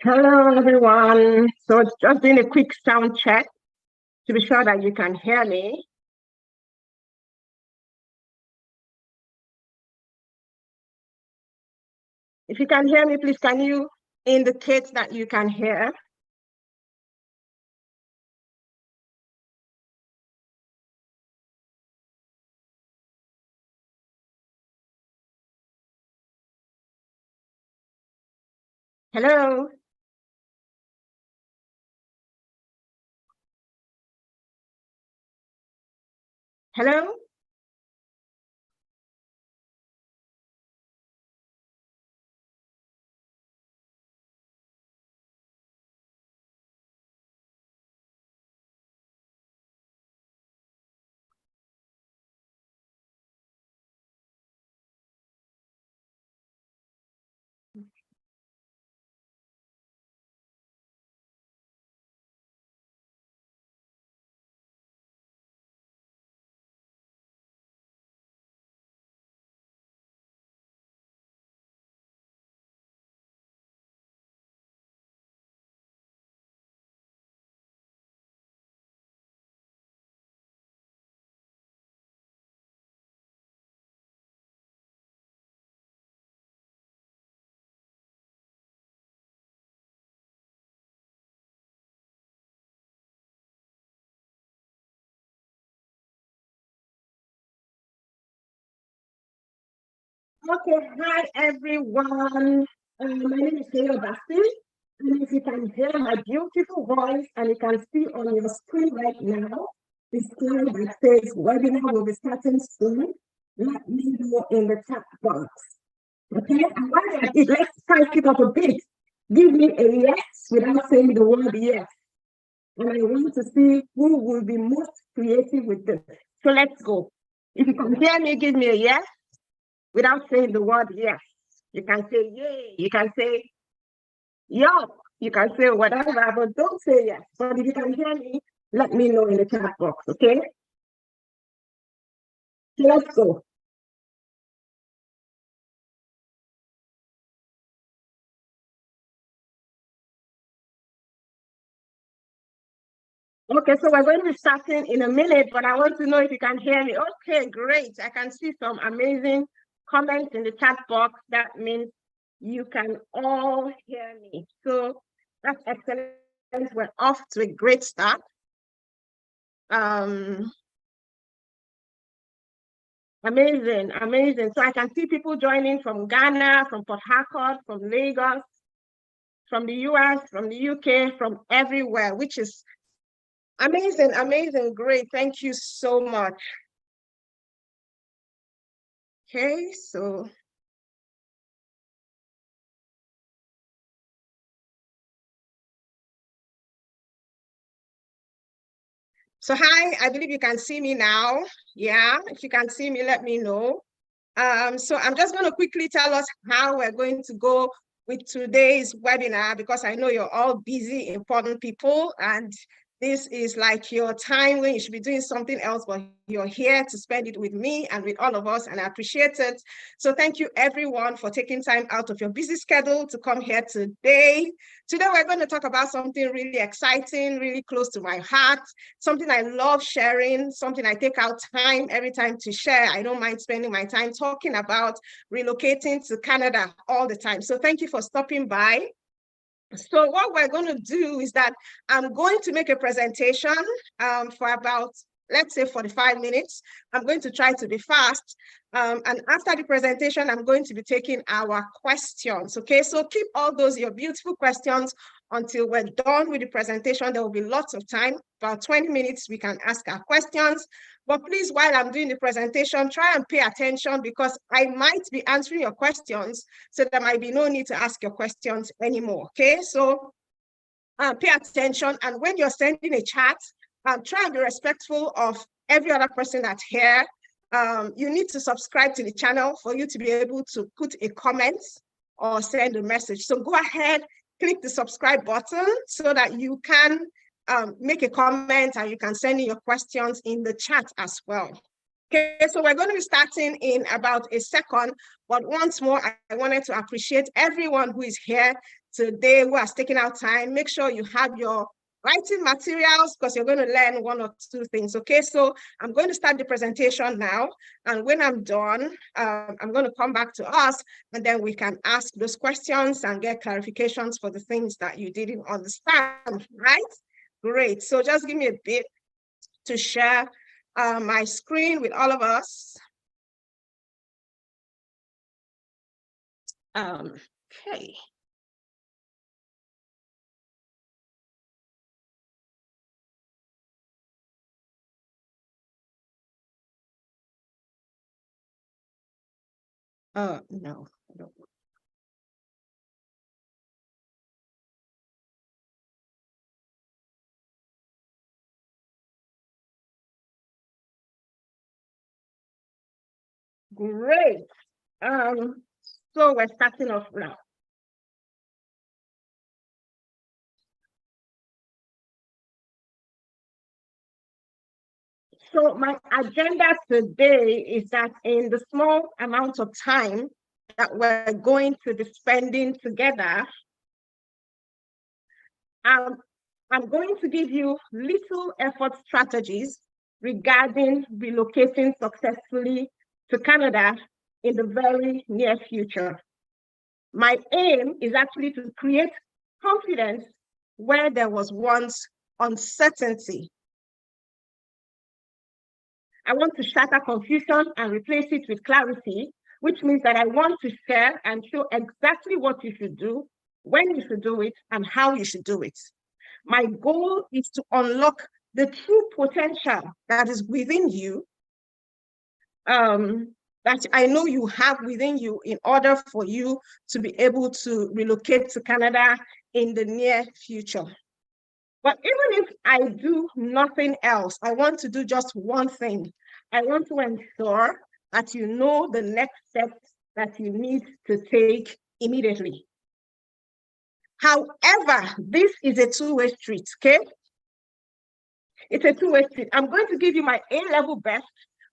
Hello, everyone. So it's just doing a quick sound check to be sure that you can hear me. If you can hear me, please, can you indicate that you can hear? Hello? Hello? Okay, hi, everyone. My name is Naija Basti. And if you can hear my beautiful voice and you can see on your screen right now, the screen that says webinar will be starting soon. Let me know in the chat box. Okay, and while you're at it, let's type it up a bit. Give me a yes without saying the word yes. And I want to see who will be most creative with this. So let's go. If you can hear me, give me a yes without saying the word yes. You can say yay, you can say yo, you can say whatever, but don't say yes. But if you can hear me, let me know in the chat box, okay? So let's go. Okay, so we're going to be starting in a minute, but I want to know if you can hear me. Okay, great. I can see some amazing comments in the chat box. That means you can all hear me. So that's excellent. We're off to a great start. Amazing, amazing. So I can see people joining from Ghana, from Port Harcourt, from Lagos, from the US, from the UK, from everywhere, which is amazing, amazing, great. Thank you so much. Okay, so hi, I believe you can see me now. Yeah, if you can see me, let me know. So I'm just going to quickly tell us how we're going to go with today's webinar, because I know you're all busy, important people, and this is like your time when you should be doing something else, but you're here to spend it with me and with all of us, and I appreciate it. So thank you everyone for taking time out of your busy schedule to come here today. Today we're going to talk about something really exciting, really close to my heart, something I love sharing, something I take out time every time to share. I don't mind spending my time talking about relocating to Canada all the time. So thank you for stopping by. So what we're going to do is that I'm going to make a presentation for about, let's say, 45 minutes. I'm going to try to be fast. And after the presentation, I'm going to be taking our questions, okay? So keep all those, your beautiful questions, until we're done with the presentation. There will be lots of time, about 20 minutes we can ask our questions. But please, while I'm doing the presentation, try and pay attention, because I might be answering your questions, so there might be no need to ask your questions anymore, okay? So pay attention, and when you're sending a chat, try and be respectful of every other person that's here. You need to subscribe to the channel for you to be able to put a comment or send a message. So go ahead, click the subscribe button so that you can make a comment and you can send in your questions in the chat as well. Okay, so we're going to be starting in about a second, but once more, I wanted to appreciate everyone who is here today who has taken out time. Make sure you have your writing materials because you're going to learn one or two things. Okay, so I'm going to start the presentation now. And when I'm done, I'm going to come back to us and then we can ask those questions and get clarifications for the things that you didn't understand, right? Great. So just give me a bit to share my screen with all of us. Okay. No, I don't. Great. So we're starting off now. So my agenda today is that in the small amount of time that we're going to be spending together, I'm going to give you little effort strategies regarding relocating successfully to Canada in the very near future. My aim is actually to create confidence where there was once uncertainty. I want to shatter confusion and replace it with clarity, which means that I want to share and show exactly what you should do, when you should do it, and how you should do it. My goal is to unlock the true potential that is within you, that I know you have within you in order for you to be able to relocate to Canada in the near future. But even if I do nothing else, I want to do just one thing. I want to ensure that you know the next steps that you need to take immediately. However, this is a two-way street, okay? It's a two-way street. I'm going to give you my A-level best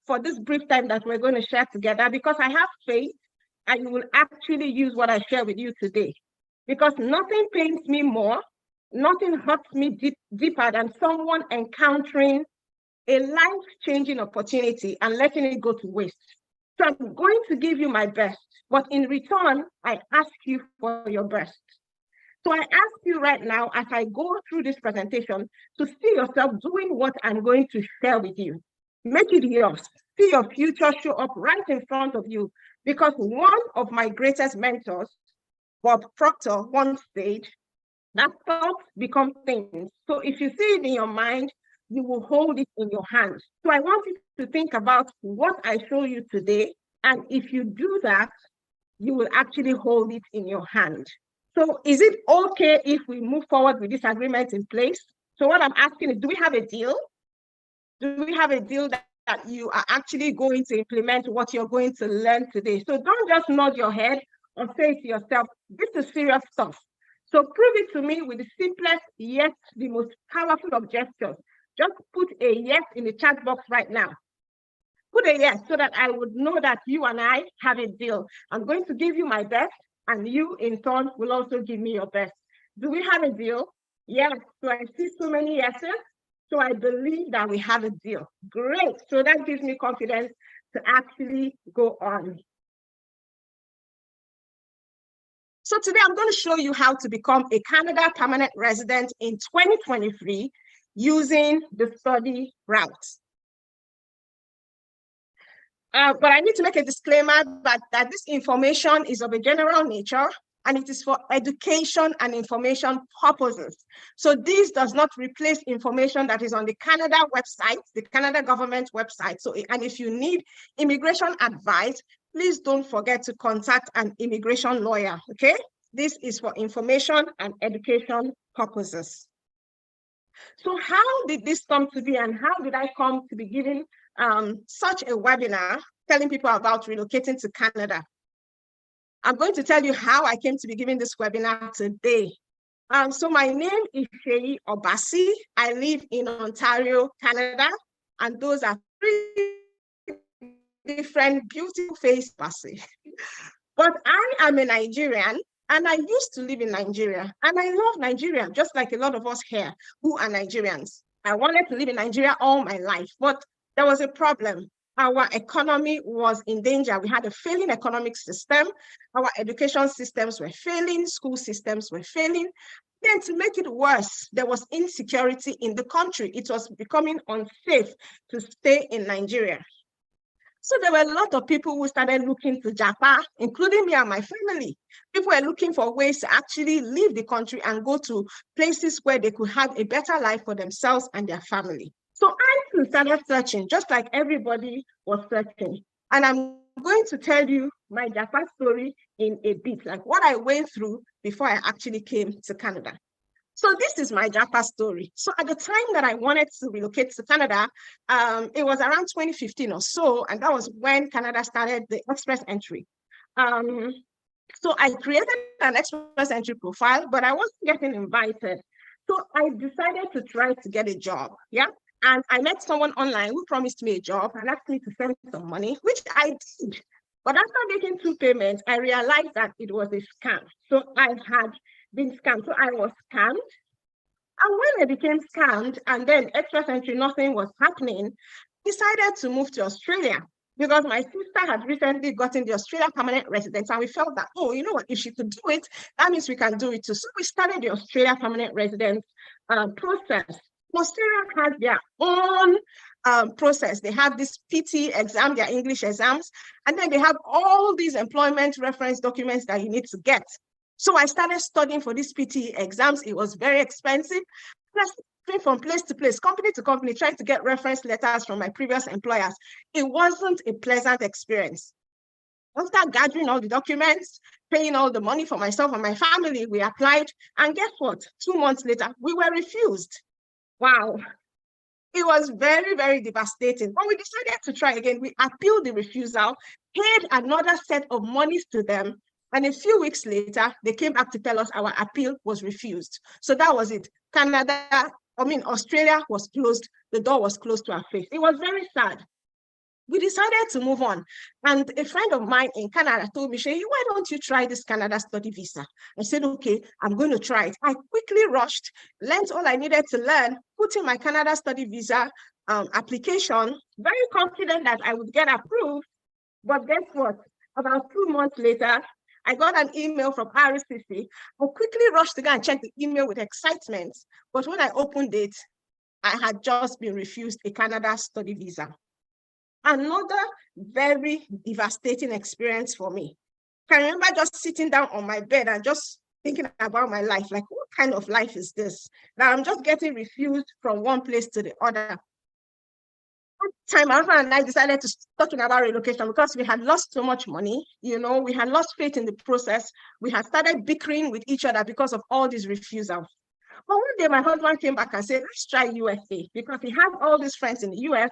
for this brief time that we're going to share together because I have faith and you will actually use what I share with you today. Because nothing pains me more, nothing hurts me deeper than someone encountering a life-changing opportunity and letting it go to waste. So I'm going to give you my best, but in return, I ask you for your best. So I ask you right now, as I go through this presentation, to see yourself doing what I'm going to share with you. Make it yours. See your future show up right in front of you. Because one of my greatest mentors, Bob Proctor, once said, that thoughts become things. So if you see it in your mind, you will hold it in your hand. So I want you to think about what I show you today. And if you do that, you will actually hold it in your hand. So is it okay if we move forward with this agreement in place? So what I'm asking is, do we have a deal? Do we have a deal that you are actually going to implement what you're going to learn today? So don't just nod your head or say to yourself, this is serious stuff. So prove it to me with the simplest yet the most powerful of gestures. Just put a yes in the chat box right now. Put a yes so that I would know that you and I have a deal. I'm going to give you my best and you in turn will also give me your best. Do we have a deal? Yes. So I see so many yeses. So I believe that we have a deal. Great. So that gives me confidence to actually go on. So today I'm going to show you how to become a Canada permanent resident in 2023 using the study route. But I need to make a disclaimer that this information is of a general nature and it is for education and information purposes. So this does not replace information that is on the Canada website, the Canada government website. So, and if you need immigration advice, please don't forget to contact an immigration lawyer, okay? This is for information and education purposes. So how did this come to be and how did I come to be giving such a webinar telling people about relocating to Canada? I'm going to tell you how I came to be giving this webinar today. So my name is Sheyi Obasi. I live in Ontario, Canada, and those are three different beautiful faces. But I am a Nigerian And I used to live in Nigeria, and I love Nigeria, just like a lot of us here who are Nigerians. I wanted to live in Nigeria all my life, but there was a problem. Our economy was in danger. We had a failing economic system. Our education systems were failing. School systems were failing. Then to make it worse, there was insecurity in the country. It was becoming unsafe to stay in Nigeria. So there were a lot of people who started looking to Japa, including me and my family. People were looking for ways to actually leave the country and go to places where they could have a better life for themselves and their family. So I started searching, just like everybody was searching. And I'm going to tell you my Japa story in a bit, like what I went through before I actually came to Canada. So this is my Japa story. So at the time that I wanted to relocate to Canada, it was around 2015 or so, and that was when Canada started the express entry. So I created an express entry profile, but I wasn't getting invited. So I decided to try to get a job, yeah? And I met someone online who promised me a job and asked me to send some money, which I did. But after making 2 payments, I realized that it was a scam. So I had been scammed. So I was scammed. And when I became scammed and then express entry, nothing was happening, I decided to move to Australia because my sister had recently gotten the Australia permanent residence. And we felt that, oh, you know what, if she could do it, that means we can do it too. So we started the Australia permanent residence process. Australia has their own process. They have this PT exam, their English exams, and then they have all these employment reference documents that you need to get. So I started studying for these PT exams. It was very expensive. From place to place, company to company, trying to get reference letters from my previous employers. It wasn't a pleasant experience. After gathering all the documents, paying all the money for myself and my family, we applied. And guess what? 2 months later, we were refused. Wow. It was very, very devastating. But we decided to try again. We appealed the refusal, paid another set of monies to them. And a few weeks later, they came back to tell us our appeal was refused. So that was it. Australia was closed. The door was closed to our face. It was very sad. We decided to move on. And a friend of mine in Canada told me, Shay, why don't you try this Canada study visa? I said, okay, I'm going to try it. I quickly rushed, learned all I needed to learn, put in my Canada study visa application, very confident that I would get approved. But guess what? About 2 months later, I got an email from RCC. I quickly rushed to go and check the email with excitement. But when I opened it, I had just been refused a Canada study visa. Another very devastating experience for me. I remember just sitting down on my bed and just thinking about my life, like, what kind of life is this? Now I'm just getting refused from one place to the other. Time my husband and I decided to talking about relocation because we had lost so much money. You know, we had lost faith in the process. We had started bickering with each other because of all these refusals. But one day my husband came back and said, let's try USA because he had all these friends in the US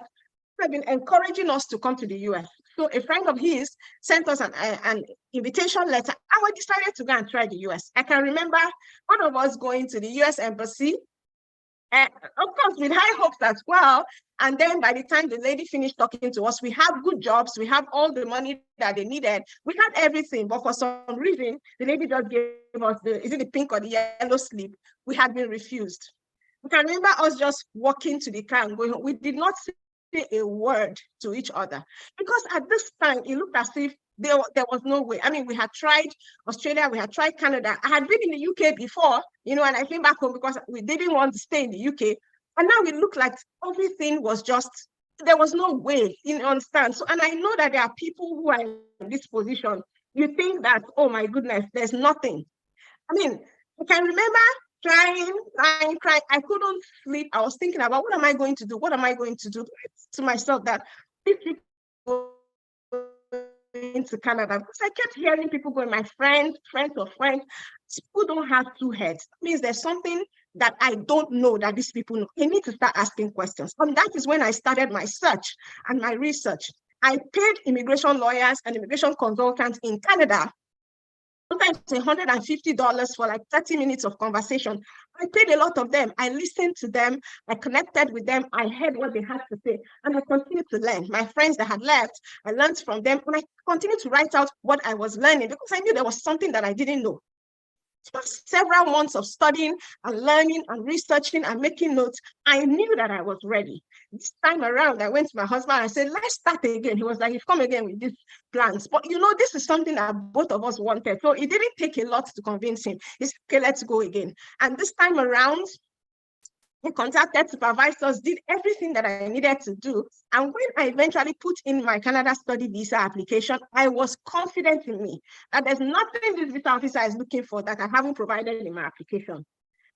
who have been encouraging us to come to the US. So a friend of his sent us an invitation letter and we decided to go and try the US. I can remember one of us going to the US embassy, of course, with high hopes as well. And then by the time the lady finished talking to us, we have good jobs, we have all the money that they needed, we had everything. But for some reason, the lady just gave us the pink or the yellow slip. We had been refused. We can remember us just walking to the car and going home. We did not say a word to each other because at this time, it looked as if there was no way. I mean, we had tried Australia, we had tried Canada. I had been in the UK before, you know, and I came back home because we didn't want to stay in the UK. And now it looked like everything was just, there was no way, you understand? So, and I know that there are people who are in this position. You think that, oh my goodness, there's nothing. I mean, I can remember crying. I couldn't sleep. I was thinking about what am I going to do? What am I going to do to myself that these people into Canada because I kept hearing people going, my friends of friends, people don't have 2 heads. That means there's something that I don't know that these people know. I need to start asking questions. And that is when I started my search and my research. I paid immigration lawyers and immigration consultants in Canada sometimes $150 for like 30 minutes of conversation. I paid a lot of them. I listened to them. I connected with them. I heard what they had to say. And I continued to learn. My friends that had left, I learned from them. And I continued to write out what I was learning because I knew there was something that I didn't know. For several months of studying and learning and researching and making notes, I knew that I was ready. This time around, I went to my husband and I said, let's start again. He was like, you've come again with these plans. But this is something that both of us wanted. So it didn't take a lot to convince him. He said, okay, let's go again. And this time around, he contacted supervisors, did everything that I needed to do. And when I eventually put in my Canada study visa application, I was confident in me that there's nothing this visa officer is looking for that I haven't provided in my application.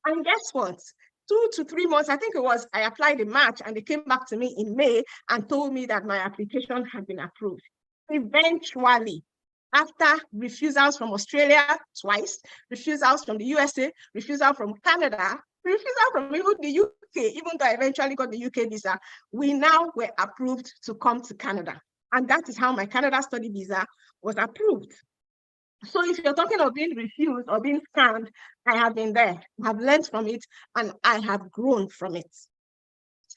And guess what? 2 to 3 months, I think it was, I applied in March and they came back to me in May and told me that my application had been approved. Eventually, after refusals from Australia twice, refusals from the USA, refusal from Canada, refusal from even the UK, even though I eventually got the UK visa, we now were approved to come to Canada. And that is how my Canada study visa was approved. So if you're talking of being refused or being scammed, I have been there, I have learned from it, and I have grown from it.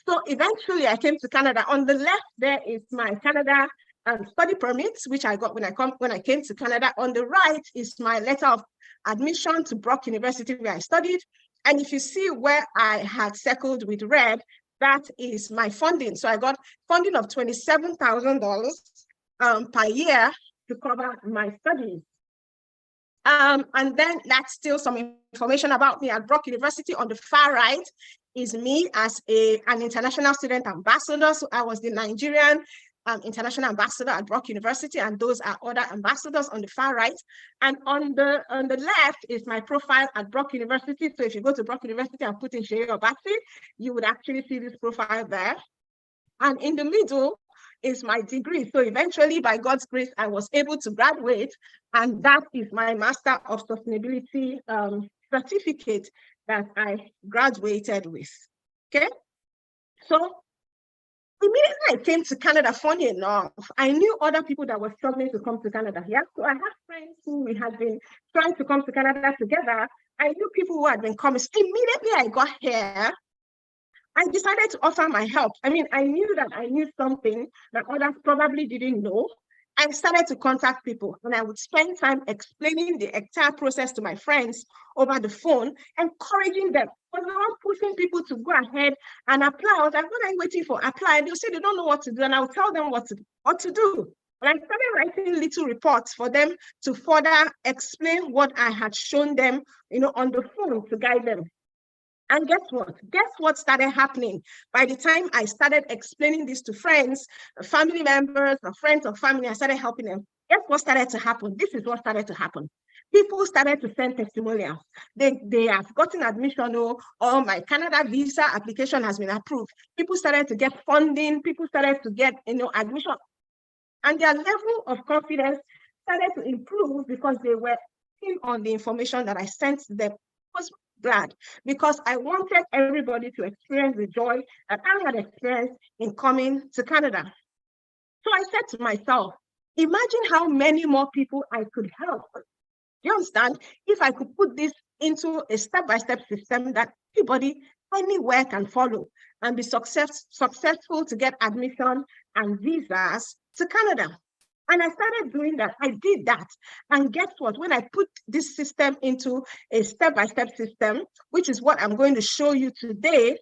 So eventually I came to Canada. On the left there is my Canada study permits, which I got when I came to Canada. On the right is my letter of admission to Brock University where I studied. And if you see where I had circled with red, that is my funding. So I got funding of $27,000 per year to cover my studies. And then that's still some information about me at Brock University. On the far right is me as an international student ambassador. So I was the Nigerian international ambassador at Brock University, and those are other ambassadors on the far right. And on the left is my profile at Brock University. So if you go to Brock University and put in Shea Obasi, you would actually see this profile there. And in the middle is my degree. So eventually, by God's grace, I was able to graduate, and that is my Master of Sustainability certificate that I graduated with. Okay, so immediately I came to Canada, funny enough, I knew other people that were struggling to come to Canada. Yeah, so I had friends who we had been trying to come to Canada together. I knew people who had been coming. Immediately I got here, I decided to offer my help. I mean, I knew that I knew something that others probably didn't know. I started to contact people, and I would spend time explaining the entire process to my friends over the phone, encouraging them. I was not pushing people to go ahead and apply. I was like, what are you waiting for? Apply. They'll say they don't know what to do, and I'll tell them what to do. And I started writing little reports for them to further explain what I had shown them, on the phone to guide them. And guess what? Guess what started happening? By the time I started explaining this to friends, family members, or friends of family, I started helping them. Guess what started to happen? This is what started to happen. People started to send testimonials. They have gotten admission, or my Canada visa application has been approved. People started to get funding. People started to get, admission. And their level of confidence started to improve because they were in on the information that I sent to them. I was glad because I wanted everybody to experience the joy that I had experienced in coming to Canada. So I said to myself, imagine how many more people I could help. Do you understand? If I could put this into a step-by-step system that everybody anywhere can follow and be successful to get admission and visas to Canada. And I started doing that. I did that. And guess what? When I put this system into a step-by-step system, which is what I'm going to show you today,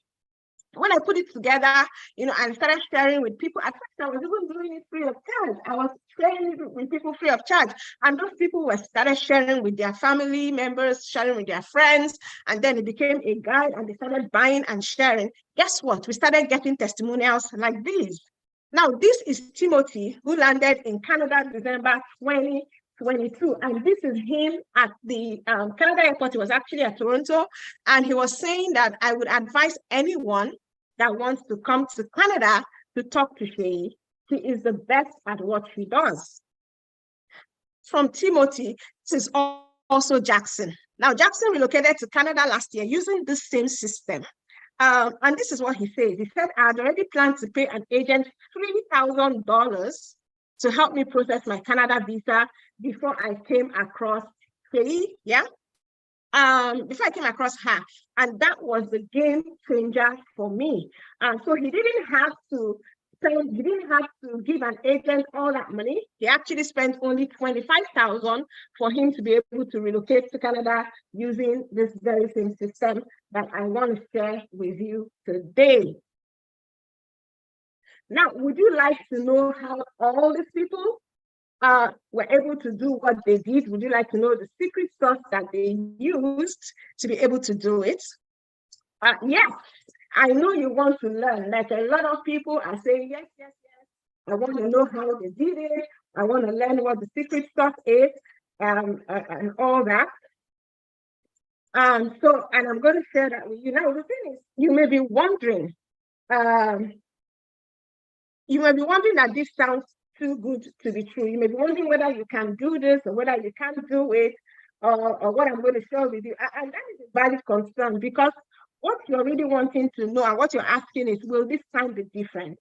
when I put it together, and started sharing with people, at first I was even doing it free of charge. I was sharing it with people free of charge. And those people started sharing with their family members, sharing with their friends. And then it became a guide, and they started buying and sharing. Guess what? We started getting testimonials like these. Now, this is Timothy, who landed in Canada December 2022. And this is him at the Canada airport. He was actually at Toronto. And he was saying that I would advise anyone that wants to come to Canada to talk to Shay. She is the best at what she does. From Timothy, this is also Jackson. Now, Jackson relocated to Canada last year using the same system. And this is what he said. He said, I had already planned to pay an agent $3,000 to help me process my Canada visa before I came across Kelly, before I came across her. And that was the game changer for me. So he didn't have to he didn't have to give an agent all that money. He actually spent only $25,000 for him to be able to relocate to Canada using this very same system that I want to share with you today. Now, would you like to know how all these people were able to do what they did? Would you like to know the secret sauce that they used to be able to do it? Yes, I know you want to learn. Like a lot of people are saying, yes, yes, yes. I want to know how they did it. I want to learn what the secret sauce is and all that. And I'm going to share that with you. Now, the thing is, you may be wondering that this sounds too good to be true. You may be wondering whether you can do this or whether you can't do it or what I'm going to share with you. And that is a valid concern, because what you're really wanting to know and what you're asking is, will this time be different?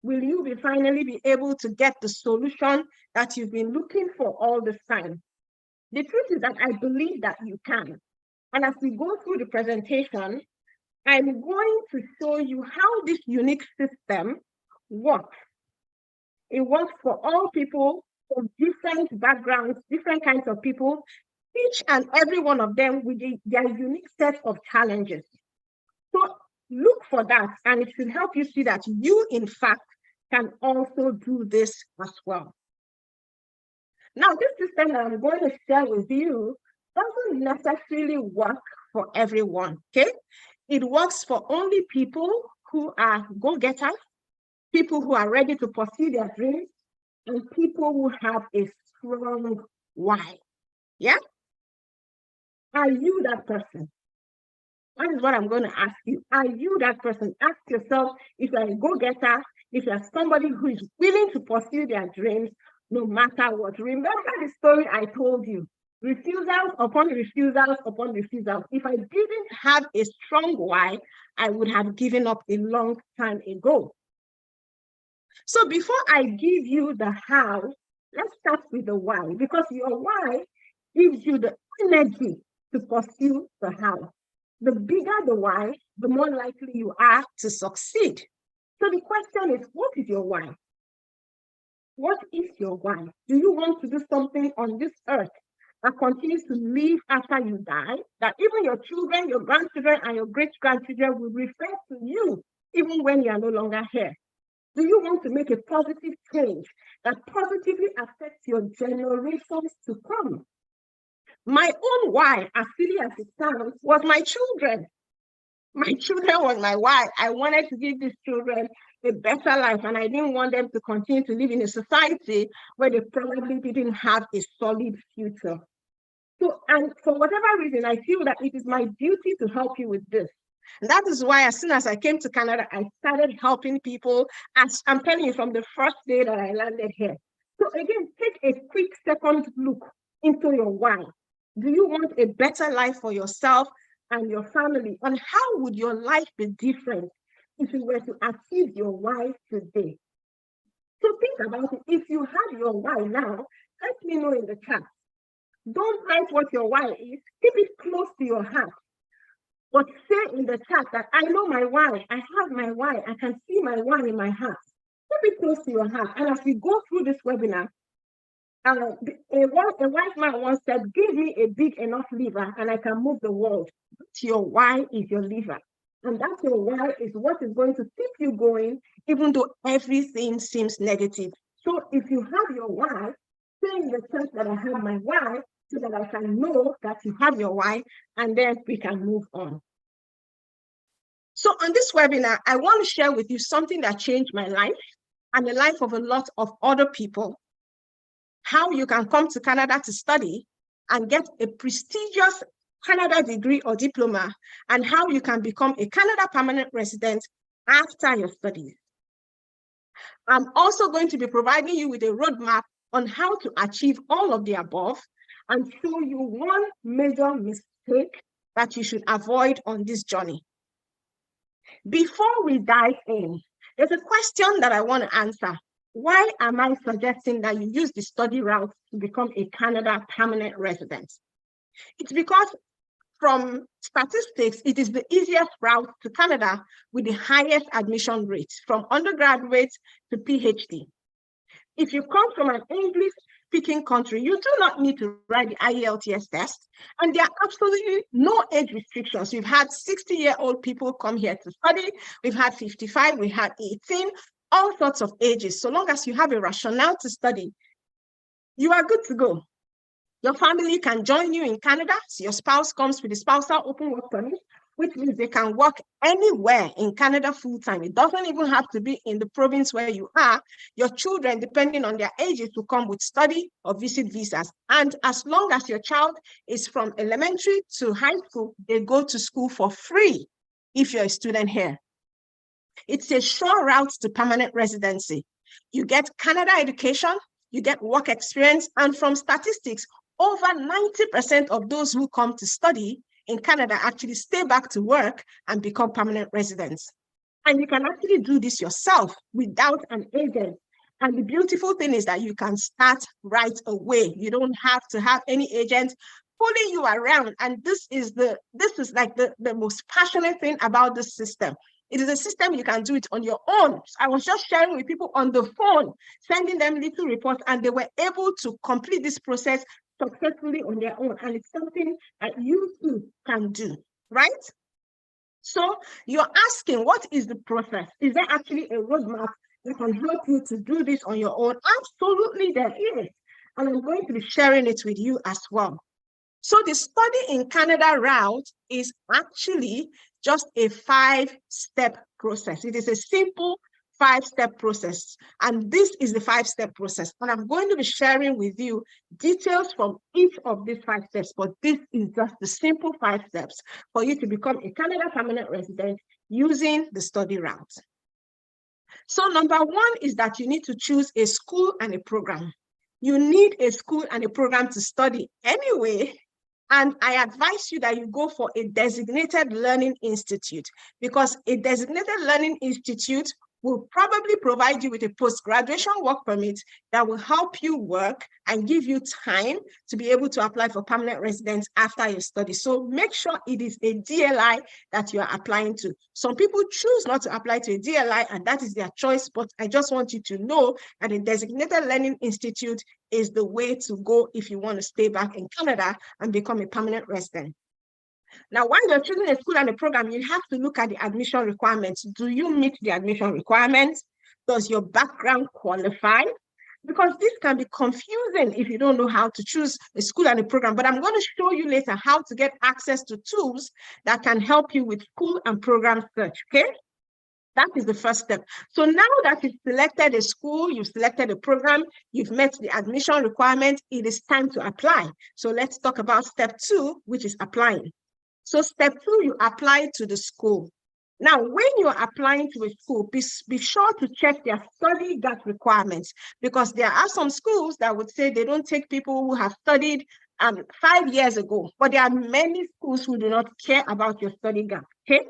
Will you finally be able to get the solution that you've been looking for all this time? The truth is that I believe that you can. And as we go through the presentation, I'm going to show you how this unique system works. It works for all people from different backgrounds, different kinds of people, each and every one of them with their unique set of challenges. So look for that, and it should help you see that you, in fact, can also do this as well. Now, this system that I'm going to share with you doesn't necessarily work for everyone, okay? It works for only people who are go-getters, people who are ready to pursue their dreams, and people who have a strong why. Yeah? Are you that person? That is what I'm going to ask you. Are you that person? Ask yourself if you're a go-getter, if you're somebody who is willing to pursue their dreams no matter what. Remember the story I told you. Refusals upon refusals upon refusals. If I didn't have a strong why, I would have given up a long time ago. So before I give you the how, let's start with the why, because your why gives you the energy to pursue the how. The bigger the why, the more likely you are to succeed. So the question is, what is your why? What is your why? Do you want to do something on this earth that continues to live after you die, that even your children, your grandchildren, and your great-grandchildren will refer to you even when you are no longer here? Do you want to make a positive change that positively affects your generations to come? My own why, as silly as it sounds, was my children. My children was my why. I wanted to give these children a better life, and I didn't want them to continue to live in a society where they probably didn't have a solid future. So, and for whatever reason, I feel that it is my duty to help you with this. And that is why as soon as I came to Canada, I started helping people, as I'm telling you, from the first day that I landed here. So again, take a quick second look into your why. Do you want a better life for yourself and your family? And how would your life be different if you were to achieve your why today? So think about it. If you have your why now, let me know in the chat. Don't write what your why is. Keep it close to your heart. But say in the chat that I know my why. I have my why. I can see my why in my heart. Keep it close to your heart. And as we go through this webinar, a wise man once said, give me a big enough liver and I can move the world. Your why is your liver. And that your why is what is going to keep you going, even though everything seems negative. So if you have your why, say in the chat that I have my why, so that I can know that you have your why, and then we can move on. So on this webinar, I want to share with you something that changed my life and the life of a lot of other people. How you can come to Canada to study and get a prestigious Canada degree or diploma, and how you can become a Canada permanent resident after your studies. I'm also going to be providing you with a roadmap on how to achieve all of the above and show you one major mistake that you should avoid on this journey. Before we dive in, there's a question that I want to answer. Why am I suggesting that you use the study route to become a Canada permanent resident? It's because from statistics, it is the easiest route to Canada with the highest admission rate from undergraduate to PhD. If you come from an English-speaking country, you do not need to write the IELTS test, and there are absolutely no age restrictions. We've had 60-year-old people come here to study. We've had 55, we had 18, all sorts of ages. So long as you have a rationale to study, you are good to go. Your family can join you in Canada. So your spouse comes with a spousal open work permit, which means they can work anywhere in Canada full-time. It doesn't even have to be in the province where you are. Your children, depending on their ages, will come with study or visit visas. And as long as your child is from elementary to high school, they go to school for free if you're a student here. It's a sure route to permanent residency. You get Canada education, you get work experience, and from statistics, over 90% of those who come to study in Canada actually stay back to work and become permanent residents. And you can actually do this yourself without an agent. And the beautiful thing is that you can start right away. You don't have to have any agent pulling you around. And this is like the most passionate thing about this system. It is a system you can do it on your own. I was just sharing with people on the phone, sending them little reports, and they were able to complete this process successfully on their own. And it's something that you too can do, right? So you're asking, what is the process? Is there actually a roadmap that can help you to do this on your own? Absolutely, there is. And I'm going to be sharing it with you as well. So the study in Canada route is actually just a 5-step process. It is a simple 5-step process. And this is the 5-step process. And I'm going to be sharing with you details from each of these 5 steps, but this is just the simple 5 steps for you to become a Canada permanent resident using the study route. So number 1 is that you need to choose a school and a program. You need a school and a program to study anyway. And I advise you that you go for a designated learning institute, because a designated learning institute will probably provide you with a post-graduation work permit that will help you work and give you time to be able to apply for permanent residence after your study. So make sure it is a DLI that you are applying to. Some people choose not to apply to a DLI, and that is their choice, but I just want you to know that a designated learning institute is the way to go if you want to stay back in Canada and become a permanent resident. Now, while you're choosing a school and a program, you have to look at the admission requirements. Do you meet the admission requirements? Does your background qualify? Because this can be confusing if you don't know how to choose a school and a program. But I'm going to show you later how to get access to tools that can help you with school and program search, okay? That is the first step. So now that you've selected a school, you've selected a program, you've met the admission requirements, it is time to apply. So let's talk about step 2, which is applying. So step 2, you apply to the school. Now, when you're applying to a school, be sure to check their study gap requirements, because there are some schools that would say they don't take people who have studied 5 years ago, but there are many schools who do not care about your study gap, okay?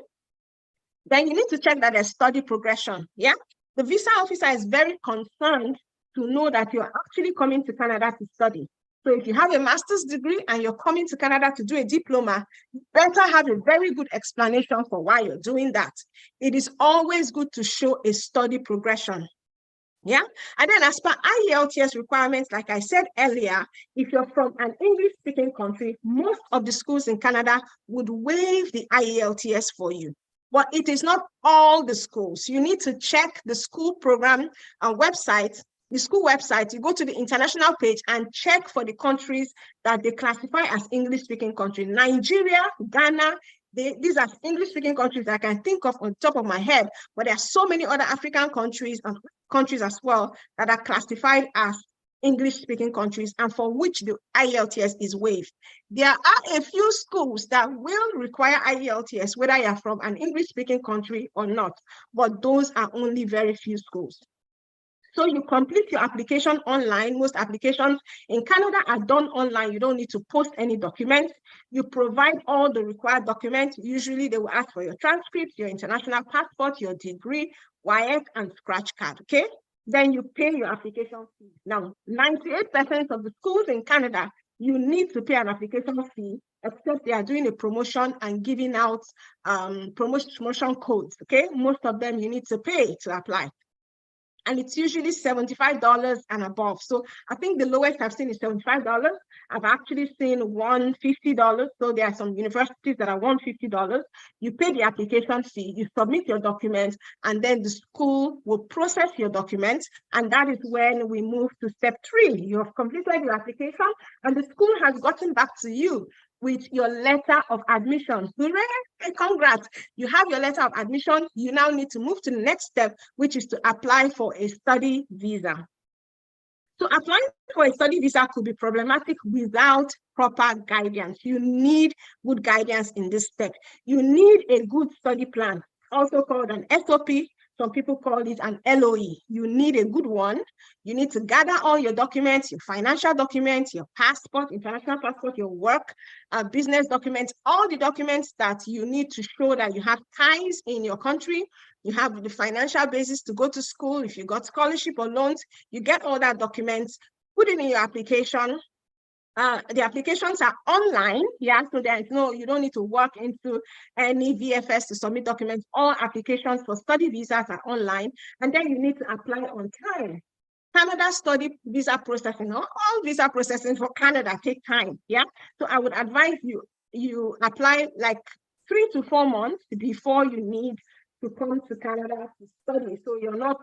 Then you need to check that there's study progression, yeah? The visa officer is very concerned to know that you're actually coming to Canada to study. So if you have a master's degree and you're coming to Canada to do a diploma, you better have a very good explanation for why you're doing that. It is always good to show a study progression. Yeah. And then as per IELTS requirements, like I said earlier, if you're from an English-speaking country, most of the schools in Canada would waive the IELTS for you. But it is not all the schools. You need to check the school program website. The school website, you go to the international page and check for the countries that they classify as English-speaking countries. Nigeria, Ghana, these are English-speaking countries that I can think of on top of my head, but there are so many other African countries and countries as well that are classified as English-speaking countries and for which the IELTS is waived. There are a few schools that will require IELTS, whether you're from an English-speaking country or not, but those are only very few schools. So you complete your application online. Most applications in Canada are done online. You don't need to post any documents. You provide all the required documents. Usually they will ask for your transcripts, your international passport, your degree, WIAC, and scratch card, okay? Then you pay your application fee. Now, 98% of the schools in Canada, you need to pay an application fee except they are doing a promotion and giving out promotion codes. Okay, most of them you need to pay to apply. And it's usually $75 and above. So I think the lowest I've seen is $75. I've actually seen $150. So there are some universities that are $150. You pay the application fee, you submit your documents, and then the school will process your documents. And that is when we move to step 3. You have completed your application, and the school has gotten back to you with your letter of admission. Hooray! Congrats! You have your letter of admission. You now need to move to the next step, which is to apply for a study visa. So applying for a study visa could be problematic without proper guidance. You need good guidance in this step. You need a good study plan, also called an SOP. Some people call it an LOE. You need a good one. You need to gather all your documents, your financial documents, your passport, international passport, your work, business documents, all the documents that you need to show that you have ties in your country. You have the financial basis to go to school. If you got scholarship or loans, you get all that documents, put it in your application. The applications are online, yeah, so there is you don't need to work into any VFS to submit documents. All applications for study visas are online, and then you need to apply on time. Canada study visa processing, all visa processing for Canada take time, yeah? So I would advise you apply like 3 to 4 months before you need to come to Canada to study, so you're not,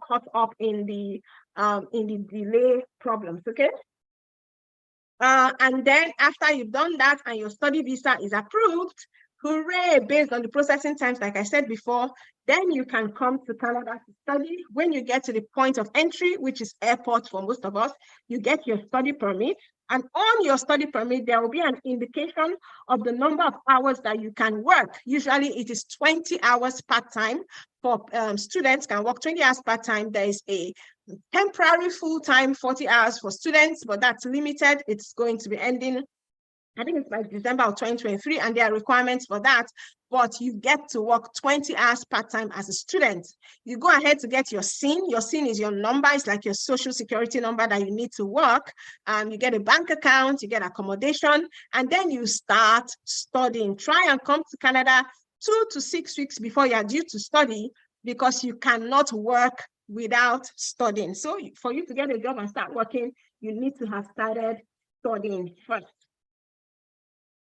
caught up in the delay problems, okay? And then after you've done that and your study visa is approved, hooray, based on the processing times, like I said before, then you can come to Canada to study. When you get to the point of entry, which is airport for most of us, you get your study permit. And on your study permit, there will be an indication of the number of hours that you can work. Usually it is 20 hours part-time. For students can work 20 hours part-time. There is a temporary full-time 40 hours for students, but that's limited. It's going to be ending, I think it's by December of 2023, and there are requirements for that, but you get to work 20 hours part-time as a student. You go ahead to get your SIN. Your SIN is your number. It's like your social security number that you need to work. You get a bank account, you get accommodation, and then you start studying. Try and come to Canada 2 to 6 weeks before you are due to study, because you cannot work without studying. So for you to get a job and start working, you need to have started studying first.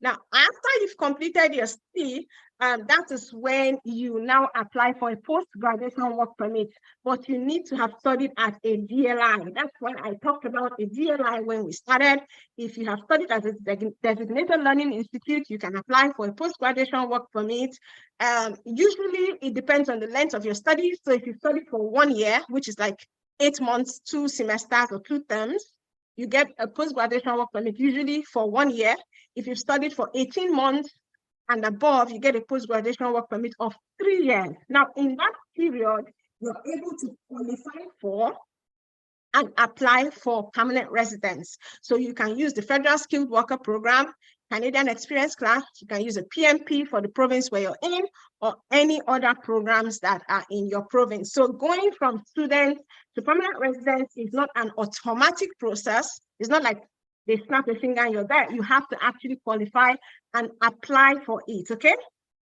Now, after you've completed your study, that is when you now apply for a post-graduation work permit, but you need to have studied at a DLI. That's why I talked about a DLI when we started. If you have studied at a designated learning institute, you can apply for a post-graduation work permit. Usually, it depends on the length of your studies. So if you study for 1 year, which is like 8 months, 2 semesters, or 2 terms, you get a post-graduation work permit usually for 1 year. If you've studied for 18 months and above, you get a post-graduation work permit of 3 years. Now, in that period, you're able to qualify for and apply for permanent residence. So you can use the Federal Skilled Worker Program, Canadian Experience Class, you can use a PMP for the province where you're in, or any other programs that are in your province. So going from student to permanent residence is not an automatic process. It's not like they snap a finger and you're there. You have to actually qualify and apply for it, okay?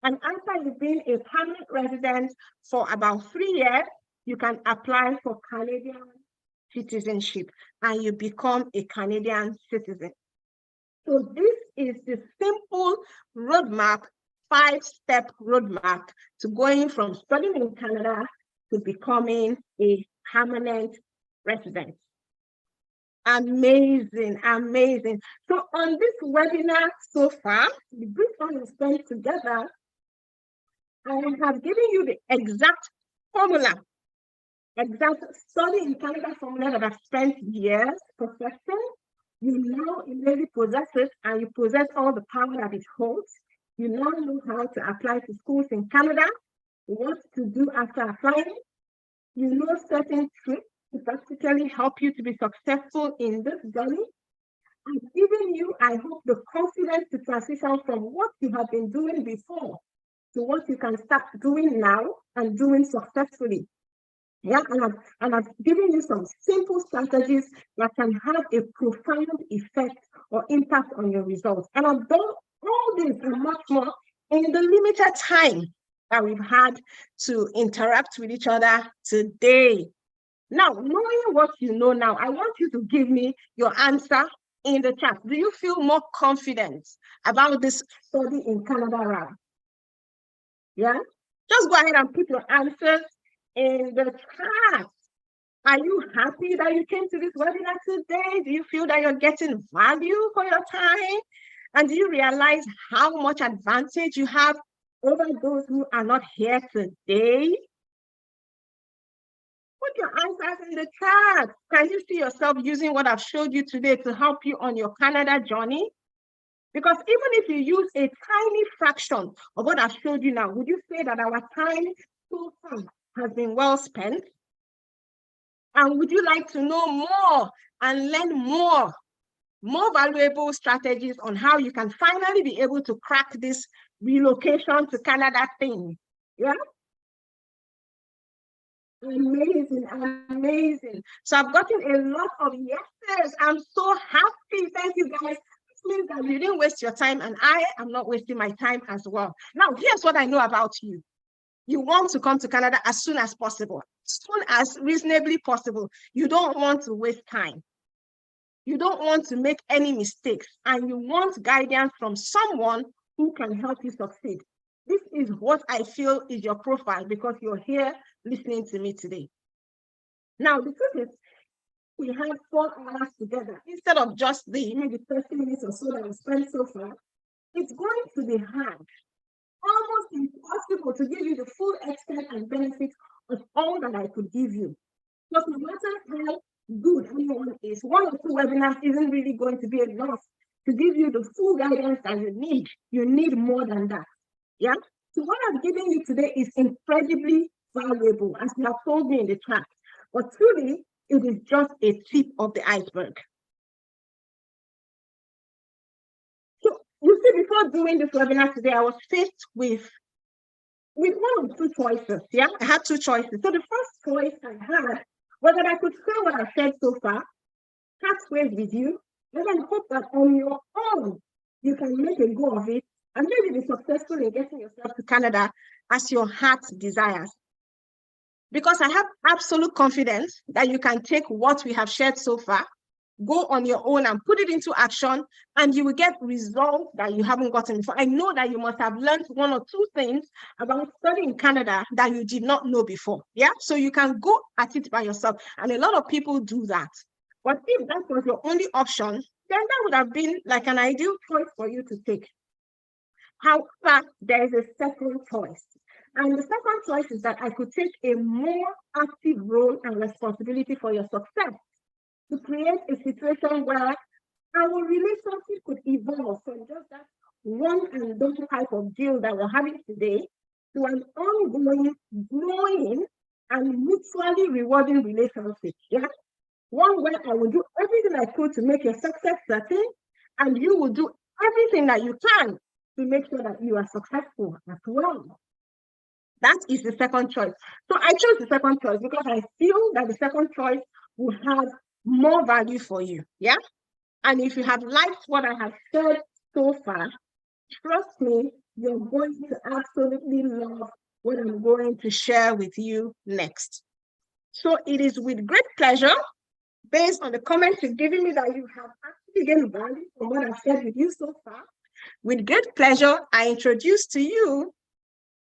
And after you've been a permanent resident for about 3 years, you can apply for Canadian citizenship and you become a Canadian citizen. So this is the simple roadmap, 5-step roadmap to going from studying in Canada to becoming a permanent resident. Amazing, amazing. So on this webinar so far, the brief one we spent together, I have given you the exact formula, exact study in Canada formula that I've spent years perfecting. You now immediately possess it, and you possess all the power that it holds. You now know how to apply to schools in Canada, what to do after applying. You know certain tricks to practically help you to be successful in this journey. And giving you, I hope, the confidence to transition from what you have been doing before to what you can start doing now and doing successfully. Yeah, and I've given you some simple strategies that can have a profound effect or impact on your results. And I've done All this and much more in the limited time that we've had to interact with each other today. Now, knowing what you know now, I want you to give me your answer in the chat. Do you feel more confident about this study in Canada round? Yeah? Just go ahead and put your answers in the chat. Are you happy that you came to this webinar today? Do you feel that you're getting value for your time? And do you realize how much advantage you have over those who are not here today? Put your answers in the chat. Can you see yourself using what I've showed you today to help you on your Canada journey? Because even if you use a tiny fraction of what I've showed you now, would you say that our time so far has been well spent? And would you like to know more and learn more valuable strategies on how you can finally be able to crack this relocation to Canada thing? Yeah? Amazing, amazing. So I've gotten a lot of yeses. I'm so happy. Thank you, guys. This means that you didn't waste your time, and I am not wasting my time as well. Now, here's what I know about you. You want to come to Canada as soon as possible, as soon as reasonably possible. You don't want to waste time. You don't want to make any mistakes, and you want guidance from someone who can help you succeed. This is what I feel is your profile because you're here listening to me today. Now, the truth is, we had 4 hours together instead of just the maybe 30 minutes or so that we spent so far. It's going to be hard, almost impossible to give you the full extent and benefit of all that I could give you. Because no matter how good anyone is, 1 or 2 webinars isn't really going to be enough to give you the full guidance that you need. You need more than that. Yeah. So what I'm giving you today is incredibly valuable, as you have told me in the chat. But truly, it is just a tip of the iceberg. So you see, before doing this webinar today, I was faced with 1 of 2 choices. Yeah, I had 2 choices. So the first choice I had was that I could share what I've said so far, touch base with you, and then hope that on your own you can make a go of it and maybe be successful in getting yourself to Canada as your heart desires. Because I have absolute confidence that you can take what we have shared so far, go on your own and put it into action, and you will get results that you haven't gotten before. I know that you must have learned 1 or 2 things about studying in Canada that you did not know before. Yeah, so you can go at it by yourself. And a lot of people do that. But if that was your only option, then that would have been like an ideal choice for you to take. However, there is a second choice. And the second choice is that I could take a more active role and responsibility for your success, to create a situation where our relationship could evolve from just that one and done type of deal that we're having today to an ongoing, growing, and mutually rewarding relationship. Yeah? One where I will do everything I could to make your success certain, and you will do everything that you can to make sure that you are successful as well. That is the second choice. So I chose the second choice because I feel that the second choice will have more value for you. Yeah. And if you have liked what I have said so far, trust me, you're going to absolutely love what I'm going to share with you next. So it is with great pleasure, based on the comments you've given me, that you have actually gained value from what I've shared with you so far. With great pleasure, I introduce to you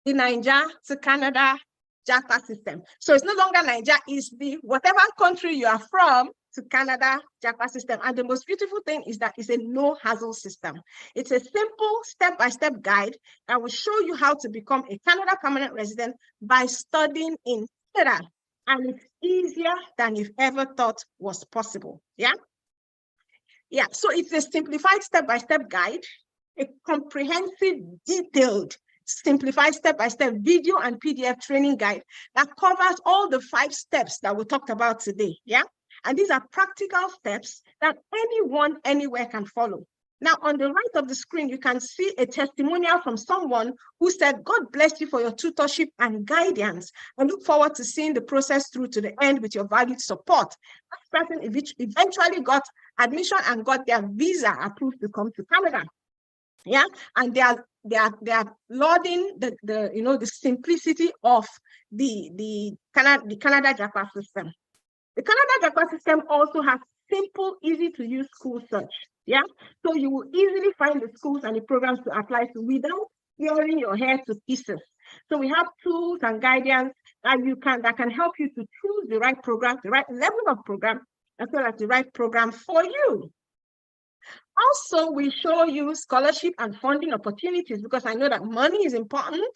the Naija to Canada Japa system. So it's no longer Naija, it's the whatever country you are from to Canada Japa system. And the most beautiful thing is that it's a no-hassle system. It's a simple step-by-step guide that will show you how to become a Canada permanent resident by studying in Canada. And it's easier than you've ever thought was possible. Yeah? Yeah, so it's a simplified step-by-step guide, a comprehensive, detailed, simplified step-by-step video and PDF training guide that covers all the 5 steps that we talked about today. Yeah. And these are practical steps that anyone, anywhere can follow. Now, on the right of the screen, you can see a testimonial from someone who said, "God bless you for your tutorship and guidance. I look forward to seeing the process through to the end with your valued support." That person eventually got admission and got their visa approved to come to Canada. Yeah, and they are lauding the simplicity of the Canada Japa system. The Canada Japa system also has simple, easy to use school search. Yeah, so you will easily find the schools and the programs to apply to without tearing your hair to pieces. So we have tools and guidance that can help you to choose the right program, the right level of program, as well as the right program for you. Also, we show you scholarship and funding opportunities, because I know that money is important,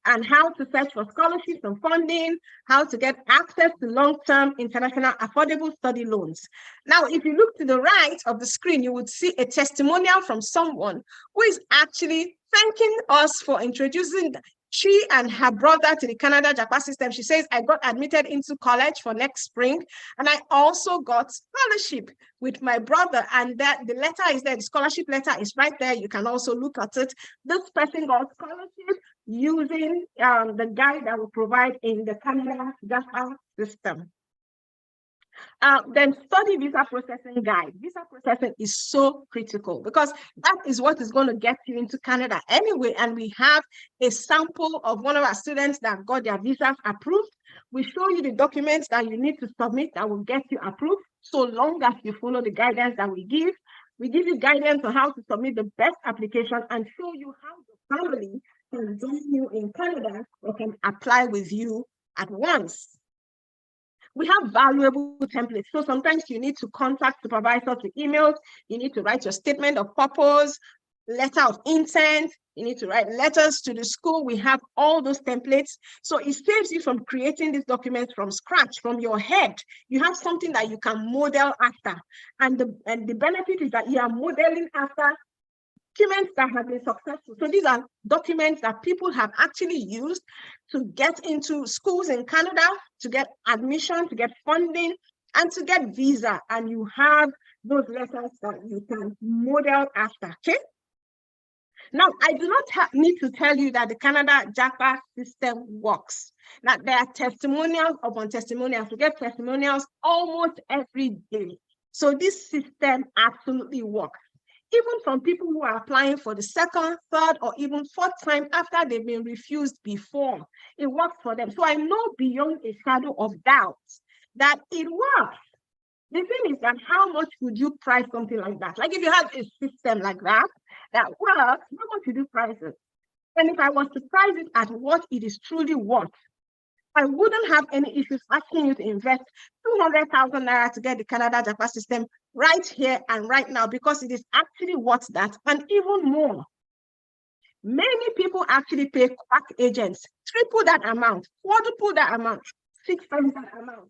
and how to search for scholarships and funding, how to get access to long-term international affordable study loans. Now, if you look to the right of the screen, you would see a testimonial from someone who is actually thanking us for introducing she and her brother to the Canada Japa system. She says, I got admitted into college for next spring, and I also got scholarship with my brother. And that the letter is there, the scholarship letter is right there. You can also look at it. This person got scholarship using the guide that we provide in the Canada Japa system. Then study visa processing guide. Visa processing is so critical, because that is what is going to get you into Canada anyway. And we have a sample of one of our students that got their visas approved. We show you the documents that you need to submit that will get you approved, so long as you follow the guidance that we give. We give you guidance on how to submit the best application and show you how the family can join you in Canada or can apply with you at once. We have valuable templates. So sometimes you need to contact supervisors with emails. You need to write your statement of purpose, letter of intent. You need to write letters to the school. We have all those templates. So it saves you from creating these documents from scratch, from your head. You have something that you can model after. And the benefit is that you are modeling after documents that have been successful. So these are documents that people have actually used to get into schools in Canada, to get admission, to get funding, and to get visa. And you have those letters that you can model after, okay? Now, I do not need to tell you that the Canada Japa system works. Now, there are testimonials upon testimonials. We get testimonials almost every day. So this system absolutely works. Even from people who are applying for the second, third, or even fourth time after they've been refused before. It works for them. So I know beyond a shadow of doubt that it works. The thing is that how much would you price something like that? Like if you had a system like that works, how much would you price it? And if I was to price it at what it is truly worth, I wouldn't have any issues asking you to invest 200,000 naira to get the Canada Japa system right here and right now, because it is actually worth that and even more. Many people actually pay quack agents triple that amount, quadruple that amount, 6 times that amount,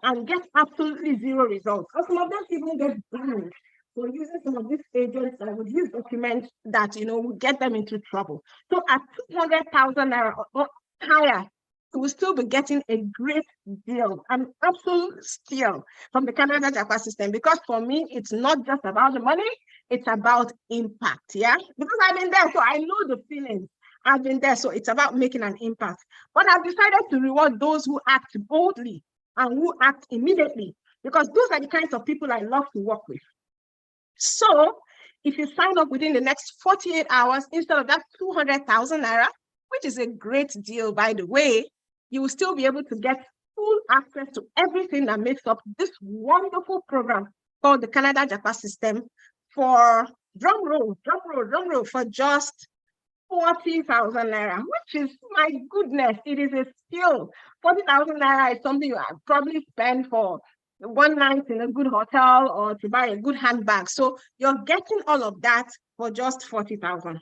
and get absolutely zero results. Or some of them even get banned for using some of these agents that would use documents that would get them into trouble. So at 200,000 naira or higher, you will still be getting a great deal, an absolute steal from the Canada Japa system. Because for me, it's not just about the money, it's about impact. Yeah, because I've been there, so I know the feelings. I've been there, so it's about making an impact. But I've decided to reward those who act boldly and who act immediately, because those are the kinds of people I love to work with. So if you sign up within the next 48 hours, instead of that 200,000 naira, which is a great deal, by the way, you will still be able to get full access to everything that makes up this wonderful program called the Canada Japa system for drum roll, for just 40,000 naira, which is, my goodness, it is a steal. 40,000 naira is something you probably spend for one night in a good hotel or to buy a good handbag. So you're getting all of that for just 40,000.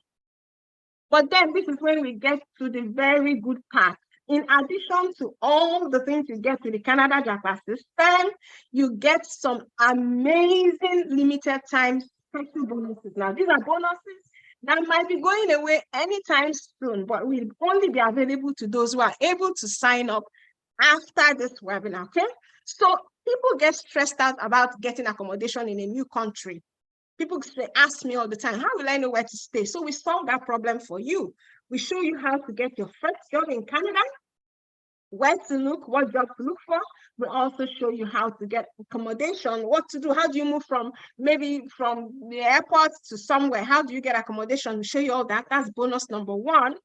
But then this is when we get to the very good part. In addition to all the things you get to the Canada Japa system, you get some amazing limited time special bonuses. Now, these are bonuses that might be going away anytime soon, but will only be available to those who are able to sign up after this webinar, okay? So people get stressed out about getting accommodation in a new country. People ask me all the time, how will I know where to stay? So we solve that problem for you. We show you how to get your first job in Canada. where to look, what job to look for. We also show you how to get accommodation, what to do, how do you move from maybe from the airport to somewhere, how do you get accommodation? We show you all that. That's bonus number 1.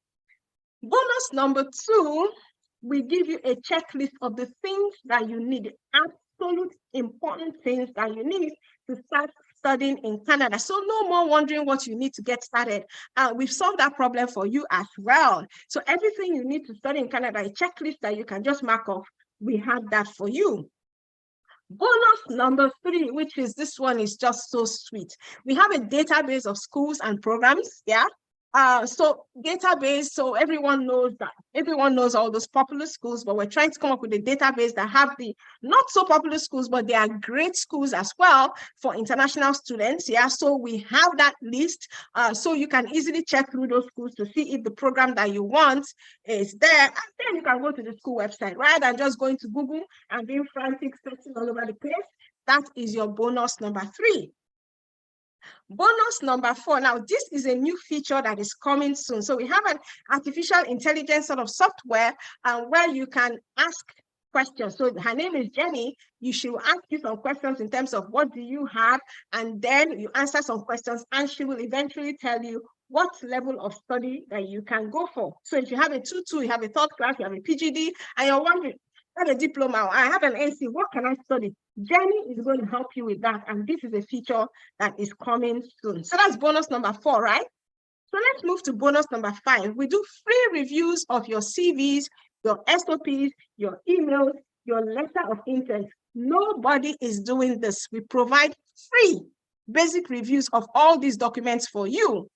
Bonus number 2, we give you a checklist of the things that you need, absolute important things that you need to start studying in Canada. So no more wondering what you need to get started. We've solved that problem for you as well. So everything you need to study in Canada, a checklist that you can just mark off, we have that for you. Bonus number 3, which is this one, is just so sweet. We have a database of schools and programs, yeah? So database, so everyone knows all those popular schools, but we're trying to come up with a database that have the not so popular schools, but they are great schools as well for international students. Yeah, so we have that list, so you can easily check through those schools to see if the program that you want is there, and then you can go to the school website rather than just going to Google and being frantic, searching all over the place. That is your bonus number 3. Bonus number 4. Now, this is a new feature that is coming soon. So we have an artificial intelligence sort of software where you can ask questions. So her name is Jenny. She will ask you some questions in terms of what do you have, and then you answer some questions, and she will eventually tell you what level of study that you can go for. So if you have a 2-2, you have a 3rd class, you have a PGD, and you're wondering, I have a diploma, I have an AC, what can I study? Jenny is going to help you with that, and this is a feature that is coming soon. So that's bonus number 4, right? So let's move to bonus number 5. We do free reviews of your CVs, your SOPs, your emails, your letter of intent. Nobody is doing this. We provide free basic reviews of all these documents for you.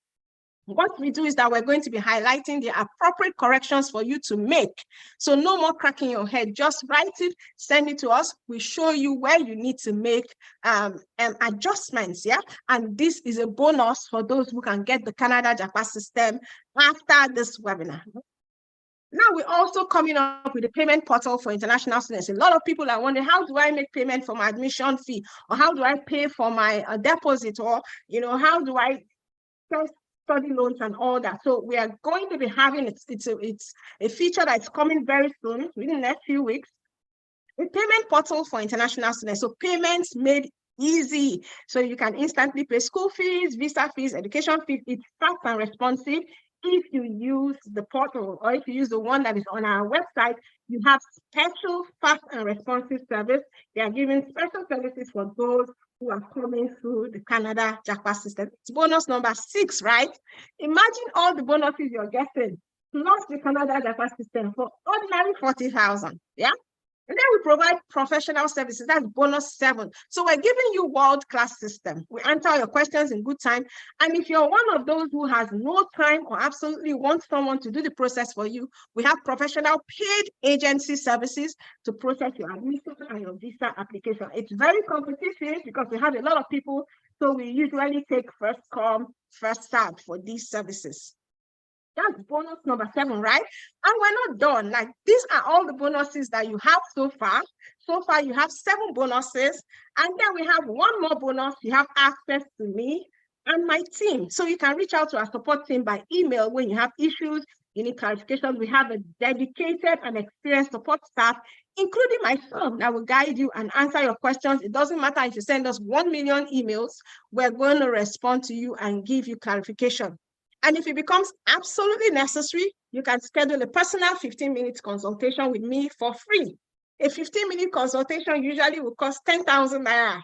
What we do is that we're going to be highlighting the appropriate corrections for you to make. So no more cracking your head, just write it, send it to us. We show you where you need to make adjustments, yeah? And this is a bonus for those who can get the Canada Japa system after this webinar. Now we're also coming up with a payment portal for international students. A lot of people are wondering, how do I make payment for my admission fee? Or how do I pay for my deposit? Or, how do I study loans and all that? So we are going to be having, it's a feature that's coming very soon, within the next few weeks, a payment portal for international students. So payments made easy. So you can instantly pay school fees, visa fees, education fees. It's fast and responsive. If you use the portal, or if you use the one that is on our website, you have special fast and responsive service. They are giving special services for those who are coming through the Canada Japa system. It's bonus number 6, right? Imagine all the bonuses you're getting, plus the Canada Japa system for ordinary 40,000, yeah? And then we provide professional services. That's bonus 7. So we're giving you world-class system. We answer your questions in good time. And if you're one of those who has no time or absolutely wants someone to do the process for you, we have professional paid agency services to process your admission and your visa application. It's very competitive because we have a lot of people. So we usually take first come, first served for these services. That's bonus number 7, right? And we're not done. Like, these are all the bonuses that you have so far. So far, you have 7 bonuses. And then we have one more bonus. You have access to me and my team. So you can reach out to our support team by email when you have issues, you need clarification. We have a dedicated and experienced support staff, including myself, that will guide you and answer your questions. It doesn't matter if you send us 1 million emails, we're going to respond to you and give you clarification. And if it becomes absolutely necessary, you can schedule a personal 15-minute consultation with me for free. A 15-minute consultation usually will cost 10,000 naira.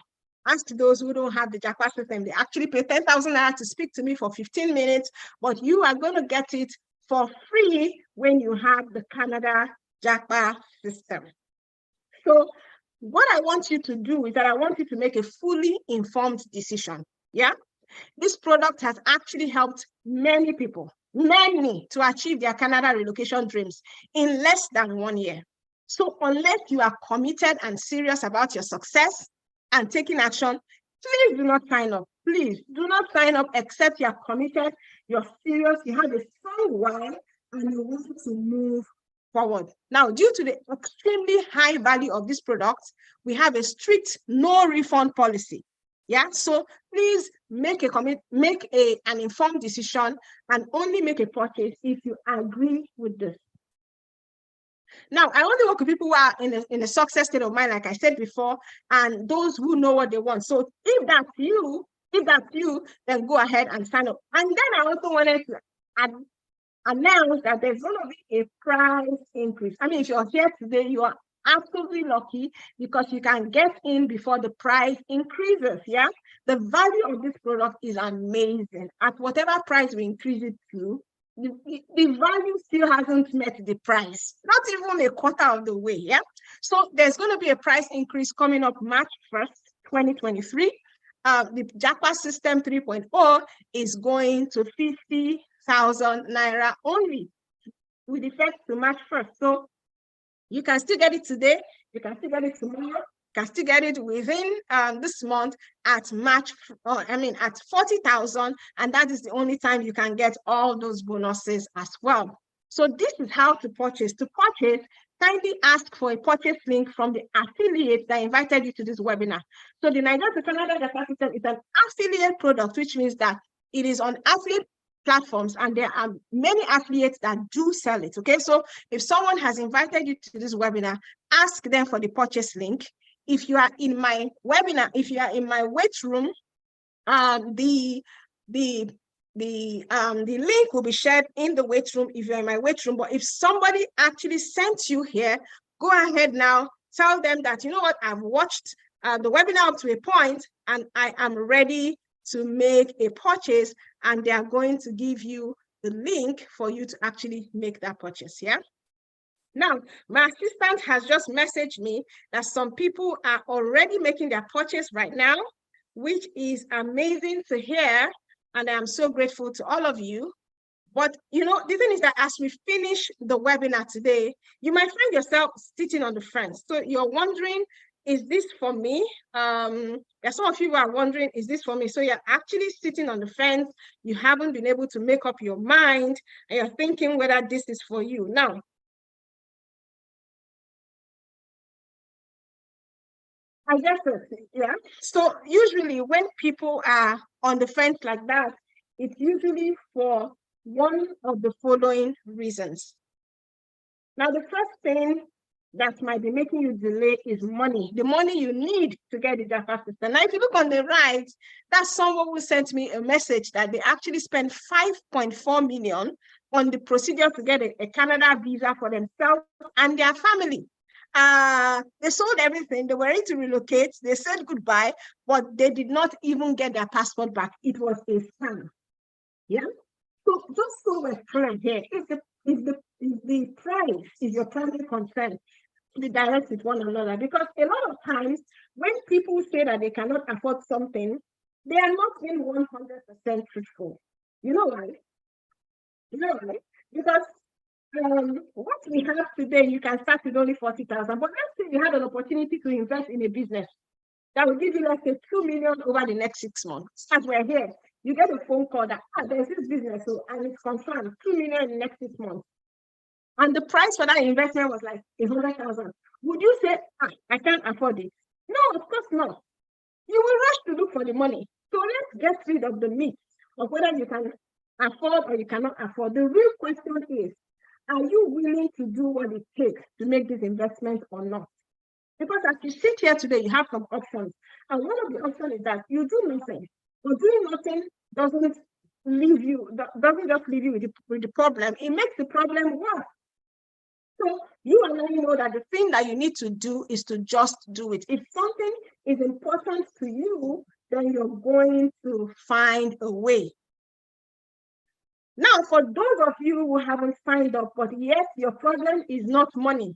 Ask those who don't have the Japa system, they actually pay 10,000 naira to speak to me for 15 minutes, but you are going to get it for free when you have the Canada Japa system. So what I want you to do is that I want you to make a fully informed decision. Yeah? This product has actually helped many people, to achieve their Canada relocation dreams in less than 1 year. So unless you are committed and serious about your success and taking action, please do not sign up. Please do not sign up except you are committed, you're serious, you have a strong why, and you want to move forward. Now, due to the extremely high value of this product, we have a strict no refund policy. Yeah, so please make an informed decision and only make a purchase if you agree with this. Now, I only work with people who are in a success state of mind, like I said before, and those who know what they want. So if that's you, then go ahead and sign up. And then I also wanted to announce that there's going to be a price increase. I mean, if you're here today, you are absolutely lucky because you can get in before the price increases. Yeah, the value of this product is amazing. At whatever price we increase it to, the value still hasn't met the price, not even a quarter of the way. Yeah, so there's going to be a price increase coming up March 1st, 2023. The Japa system 3.0 is going to 50,000 naira only with effect to March 1st. So you can still get it today, you can still get it tomorrow, you can still get it within this month at at 40,000, and that is the only time you can get all those bonuses as well. So this is how to purchase. To purchase, kindly ask for a purchase link from the affiliate that invited you to this webinar. So the Naija to Canada Japa system is an affiliate product, which means that it is on affiliate platforms, and there are many affiliates that do sell it. Okay, so if someone has invited you to this webinar, ask them for the purchase link. If you are in my webinar, if you are in my wait room, the link will be shared in the wait room if you're in my wait room. But if somebody actually sent you here, go ahead now, tell them that, you know what, I've watched the webinar up to a point and I am ready to make a purchase, and they are going to give you the link for you to actually make that purchase. Yeah. Now, my assistant has just messaged me that some people are already making their purchase right now, which is amazing to hear. And I'm so grateful to all of you. But, you know, the thing is that as we finish the webinar today, you might find yourself sitting on the fence. So you're wondering, is this for me? Some of you are wondering, is this for me? So you're actually sitting on the fence. You haven't been able to make up your mind, and you're thinking whether this is for you. Now, I guess so, yeah. So usually when people are on the fence like that, it's usually for one of the following reasons. Now, the first thing that might be making you delay is money, the money you need to get the Japa system. Now, if you look on the right, that's someone who sent me a message that they actually spent 5.4 million on the procedure to get a Canada visa for themselves and their family. They sold everything. They were ready to relocate. They said goodbye, but they did not even get their passport back. It was a scam. Yeah. So just so we're clear here, if the price is your primary concern, be direct with one another, because a lot of times when people say that they cannot afford something, they are not being 100% truthful. You know why? Because what we have today, you can start with only 40,000. But let's say you had an opportunity to invest in a business that will give you, let's say, 2 million over the next 6 months. As we're here, you get a phone call that there's this business, and it's confirmed 2 million in the next 6 months. And the price for that investment was like 100,000. Would you say, I can't afford it? No, of course not. You will rush to look for the money. So let's get rid of the myth of whether you can afford or you cannot afford. The real question is, are you willing to do what it takes to make this investment or not? Because as you sit here today, you have some options. And one of the options is that you do nothing. But doing nothing doesn't just leave you with the problem. It makes the problem worse. So you and I know that the thing that you need to do is to just do it. If something is important to you, then you're going to find a way. Now, for those of you who haven't signed up, but yes, your problem is not money.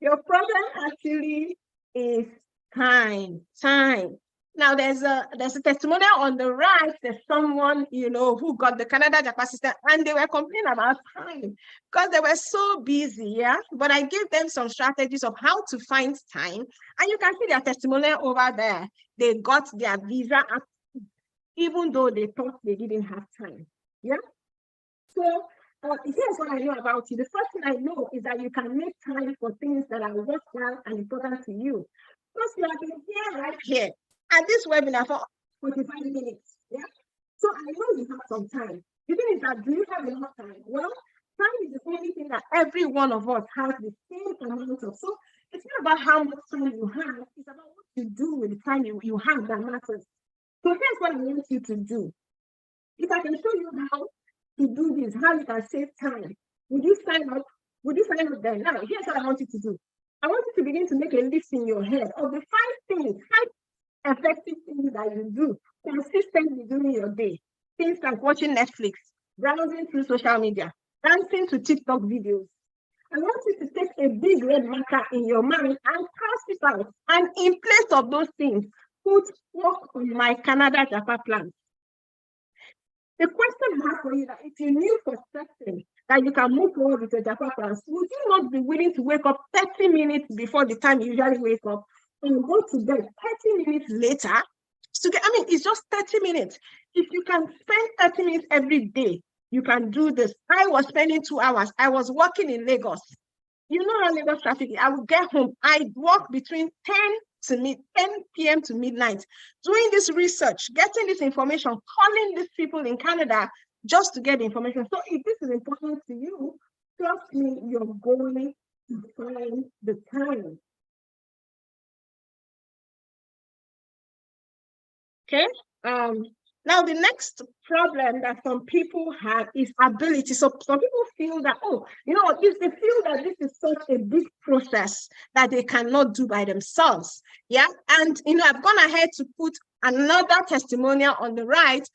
Your problem actually is time. Now, there's a testimonial on the right. There's someone, who got the Canada Japa system, and they were complaining about time because they were so busy, yeah? But I gave them some strategies of how to find time. And you can see their testimonial over there. They got their visa even though they thought they didn't have time, yeah? So here's what I know about you. The first thing I know is that you can make time for things that are worthwhile and important to you. Because you have been here right here at this webinar for 45 minutes. Yeah. So I know you have some time. The thing is that, do you have enough time? Well, Time is the only thing that every one of us has the same amount of. So it's not about how much time you have, it's about what you do with the time you have that matters. So here's what I want you to do. If I can show you how to do this, how you can save time, would you sign up? Would you sign up then? Now, here's what I want you to do. I want you to begin to make a list in your head of the 5 effective things that you do consistently during your day. Things like watching Netflix, browsing through social media, dancing to TikTok videos. I want you to take a big red marker in your mind and cross it out. And in place of those things, put work on my Canada Japa plan. The question I have for you that if you knew for certain that you can move forward with your Japa plans, would you not be willing to wake up 30 minutes before the time you usually wake up and go to bed 30 minutes later? It's just 30 minutes. If you can spend 30 minutes every day, you can do this. I was spending 2 hours. I was working in Lagos. You know how Lagos traffic is. I would get home. I walk between 10 p.m. to midnight, doing this research, getting this information, calling these people in Canada just to get the information. So if this is important to you, trust me, you're going to find the time. Okay. Now the next problem that some people have is ability. So some people feel that, if they feel that this is such a big process that they cannot do by themselves. Yeah. And, I've gone ahead to put another testimonial on the right,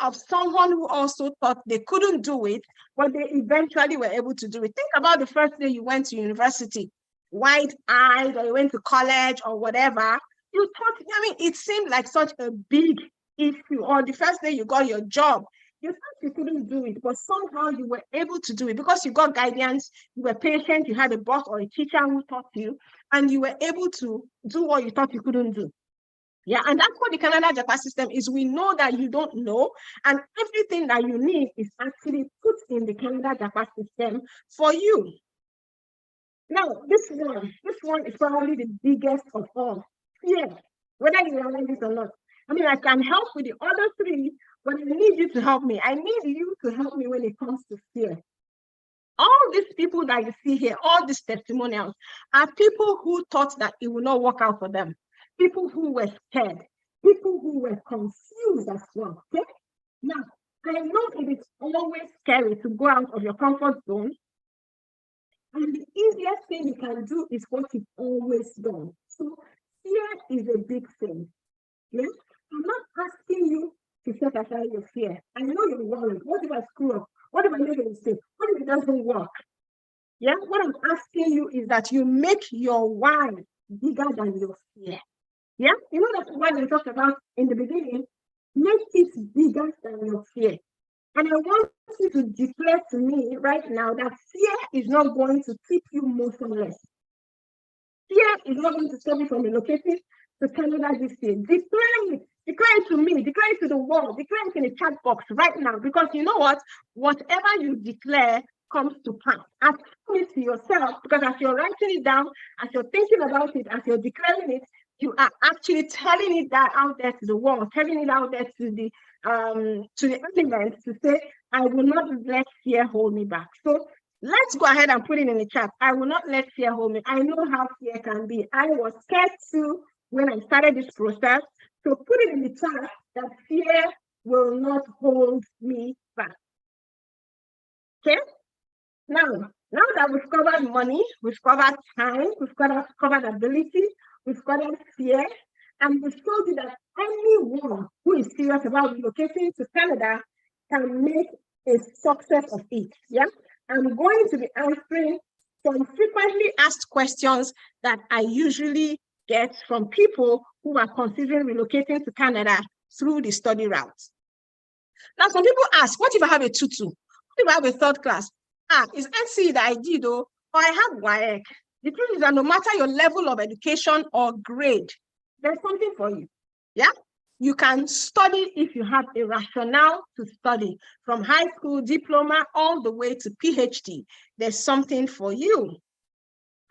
of someone who also thought they couldn't do it, but they eventually were able to do it. Think about the first day you went to university, wide-eyed, or you went to college or whatever. You thought, it seemed like such a big issue. Or the first day you got your job, you thought you couldn't do it, but somehow you were able to do it because you got guidance, you were patient, you had a boss or a teacher who taught you, and you were able to do what you thought you couldn't do. Yeah, and that's what the Canada Japa system is. We know that you don't know, and everything that you need is actually put in the Canada Japa system for you. Now, this one is probably the biggest of all. Yeah, whether you realize it or not. I can help with the other 3, but I need you to help me. I need you to help me when it comes to fear. All these people that you see here, all these testimonials, are people who thought that it would not work out for them. People who were scared. People who were confused as well. Okay? Now, I know it is always scary to go out of your comfort zone. And the easiest thing you can do is what you've always done. So fear is a big thing. Yes? I'm not asking you to set aside your fear. I know you're worried. What if I screw up? What if I make a mistake? What if it doesn't work? Yeah? What I'm asking you is that you make your why bigger than your fear. Yeah? That's what I talked about in the beginning. Make it bigger than your fear. And I want you to declare to me right now that fear is not going to keep you motionless. Fear is not going to stop you from relocating to Canada this year. Declare it to me, declare it to the world, declare it in the chat box right now. Because you know what? Whatever you declare comes to pass. Ask it to yourself, because as you're writing it down, as you're thinking about it, as you're declaring it, you are actually telling it that out there to the world, telling it out there to the elements to say, I will not let fear hold me back. So let's go ahead and put it in the chat. I will not let fear hold me. I know how fear can be. I was scared too when I started this process. So put it in the chat that fear will not hold me back. Okay? Now that we've covered money, we've covered time, we've covered ability, we've covered fear, and we've told you that anyone who is serious about relocating to Canada can make a success of it. Yeah, I'm going to be answering some frequently asked questions that I usually get from people who are considering relocating to Canada through the study route. Now, some people ask, what if I have a 2-2? What if I have a 3rd class? It's NCE that I did, or I have WAEC. The truth is that no matter your level of education or grade, there's something for you. Yeah? You can study if you have a rationale to study, from high school diploma all the way to PhD. There's something for you.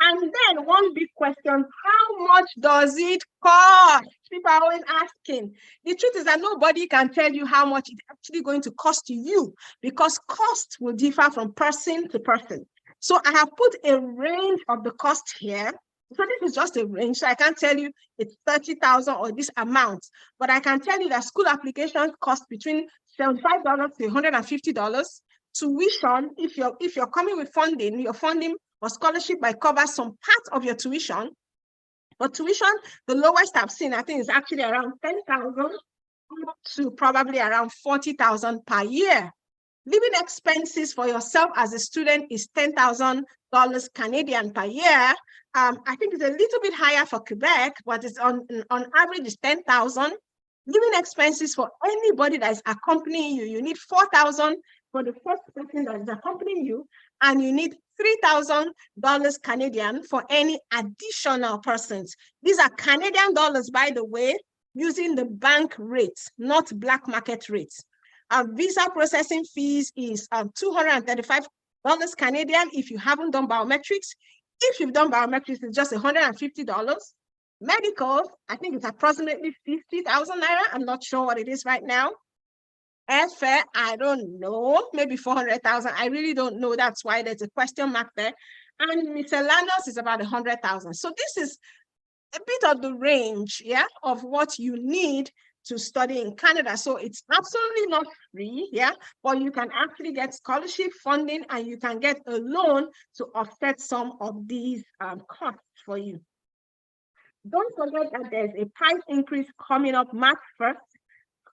And then one big question, how much does it cost? People are always asking. The truth is that nobody can tell you how much it's actually going to cost you, because cost will differ from person to person. So I have put a range of the cost here. So this is just a range. So I can't tell you it's 30,000 or this amount, but I can tell you that school applications cost between $75 to $150. Tuition, if you're coming with funding, your funding or scholarship might cover some part of your tuition. But tuition, the lowest I've seen, I think, is actually around 10,000 to probably around 40,000 per year. Living expenses for yourself as a student is $10,000 Canadian per year. I think it's a little bit higher for Quebec, but it's on average is 10,000. Living expenses for anybody that is accompanying you, you need 4,000 for the first person that is accompanying you, and you need $3,000 Canadian for any additional persons. These are Canadian dollars, by the way, using the bank rates, not black market rates. Visa processing fees is $235 Canadian if you haven't done biometrics. If you've done biometrics, it's just $150. Medical, I think it's approximately 50,000 naira. I'm not sure what it is right now. Airfare, I don't know, maybe 400,000. I really don't know. That's why there's a question mark there. And miscellaneous is about 100,000. So this is a bit of the range, yeah, of what you need to study in Canada. So it's absolutely not free, yeah, but you can actually get scholarship funding and you can get a loan to offset some of these costs for you. Don't forget that there's a price increase coming up March 1st,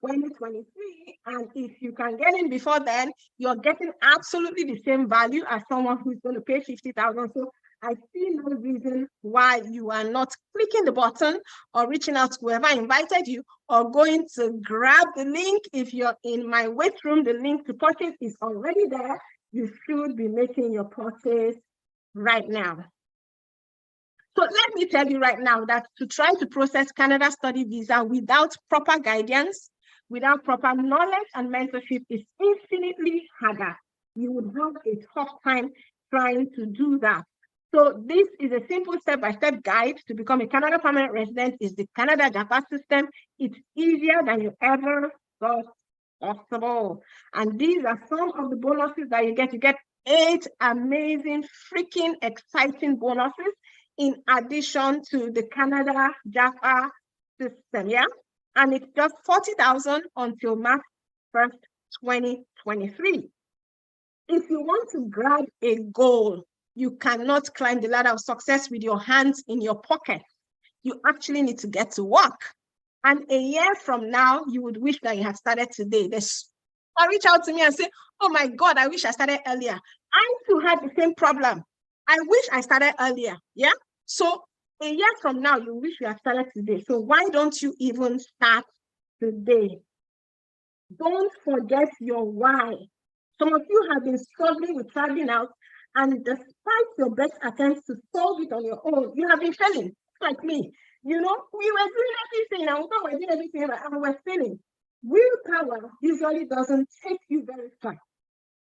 2023, and if you can get in before then, you're getting absolutely the same value as someone who's going to pay 50,000. So I see no reason why you are not clicking the button or reaching out to whoever invited you or going to grab the link. If you're in my wait room, the link to purchase is already there. You should be making your purchase right now. So let me tell you right now that to try to process Canada study visa without proper guidance, without proper knowledge and mentorship is infinitely harder. You would have a tough time trying to do that. So this is a simple step-by-step guide to become a Canada permanent resident. Is the Canada Japa system. It's easier than you ever thought possible. And these are some of the bonuses that you get. You get 8 amazing, freaking exciting bonuses in addition to the Canada Japa system, yeah? And it's just 40,000 until March 1st, 2023. If you want to grab a goal, you cannot climb the ladder of success with your hands in your pocket. You actually need to get to work. And a year from now, you would wish that you had started today. Or reach out to me and say, oh my God, I wish I started earlier. I too had the same problem. I wish I started earlier, yeah? So a year from now, you wish you had started today. So why don't you even start today? Don't forget your why. Some of you have been struggling with traveling out, and despite your best attempts to solve it on your own, you have been failing, like me. You know, we were doing everything, and we thought we were doing everything, and we're failing. Willpower usually doesn't take you very far.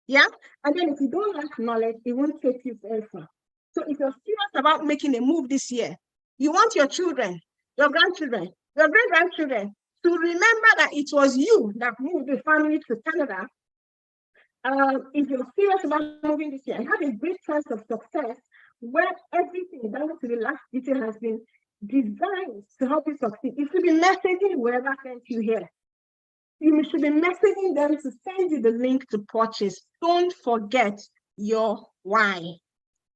Yeah? And then if you don't have knowledge, it won't take you very far. So if you're serious about making a move this year, you want your children, your grandchildren, your great-grandchildren to remember that it was you that moved the family to Canada. If you're serious about moving this year and have a great chance of success, where everything down to the last detail has been designed to help you succeed, you should be messaging whoever sent you here. You should be messaging them to send you the link to purchase. Don't forget your why.